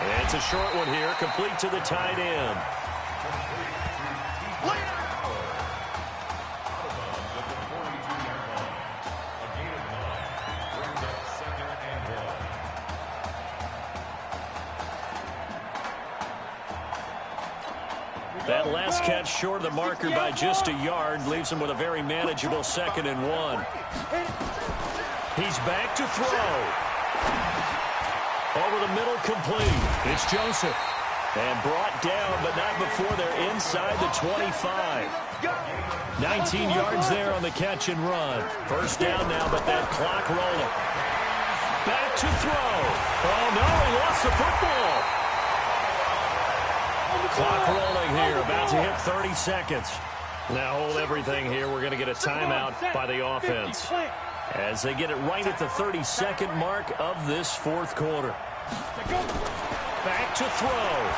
And it's a short one here, complete to the tight end. That last catch short of the marker by just a yard leaves him with a very manageable 2nd and 1. He's back to throw. Over the middle, complete. It's Joseph. And brought down, but not before they're inside the 25. 19 yards there on the catch and run. 1st down now, but that clock rolling. Back to throw. Oh, no, he lost the football. Clock rolling here, about to hit 30 seconds. Now hold everything here. We're going to get a timeout by the offense as they get it right at the 32nd mark of this 4th quarter. Back to throw.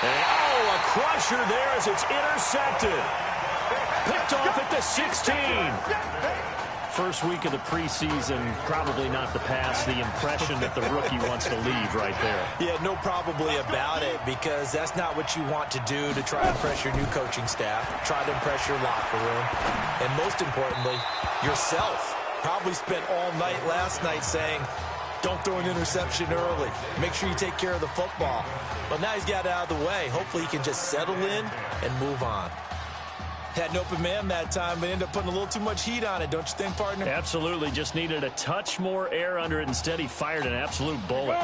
And, a crusher there as it's intercepted. Picked off at the 16. First week of the preseason, probably not the pass, the impression that the rookie wants to leave right there. Yeah, no probably about it, because that's not what you want to do to try and impress your new coaching staff, try to impress your locker room, and most importantly, yourself. Probably spent all night last night saying, don't throw an interception early. Make sure you take care of the football. But now he's got it out of the way. Hopefully he can just settle in and move on. Had an open man that time, but ended up putting a little too much heat on it, don't you think, partner? Absolutely. Just needed a touch more air under it. Instead, he fired an absolute bullet.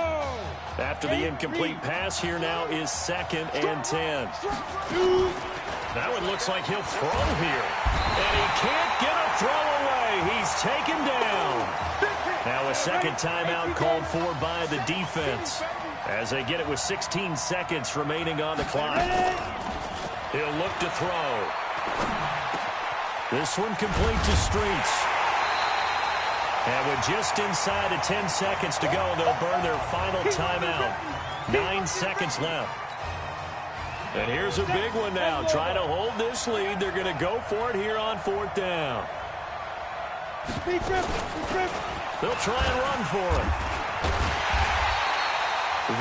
After the incomplete pass, here now is 2nd and 10. Now it looks like he'll throw here. And he can't get a throw away. He's taken down. Now a 2nd timeout called for by the defense as they get it with 16 seconds remaining on the clock. He'll look to throw. This one complete to Streets. And with just inside of 10 seconds to go, they'll burn their final timeout. 9 seconds left. And here's a big one now. Trying to hold this lead. They're going to go for it here on 4th down. They'll try and run for it.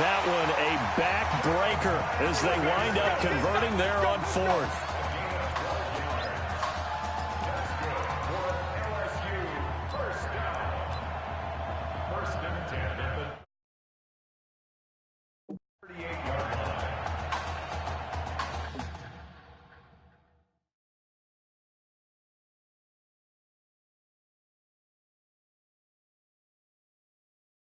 That one a backbreaker as they wind up converting there on 4th.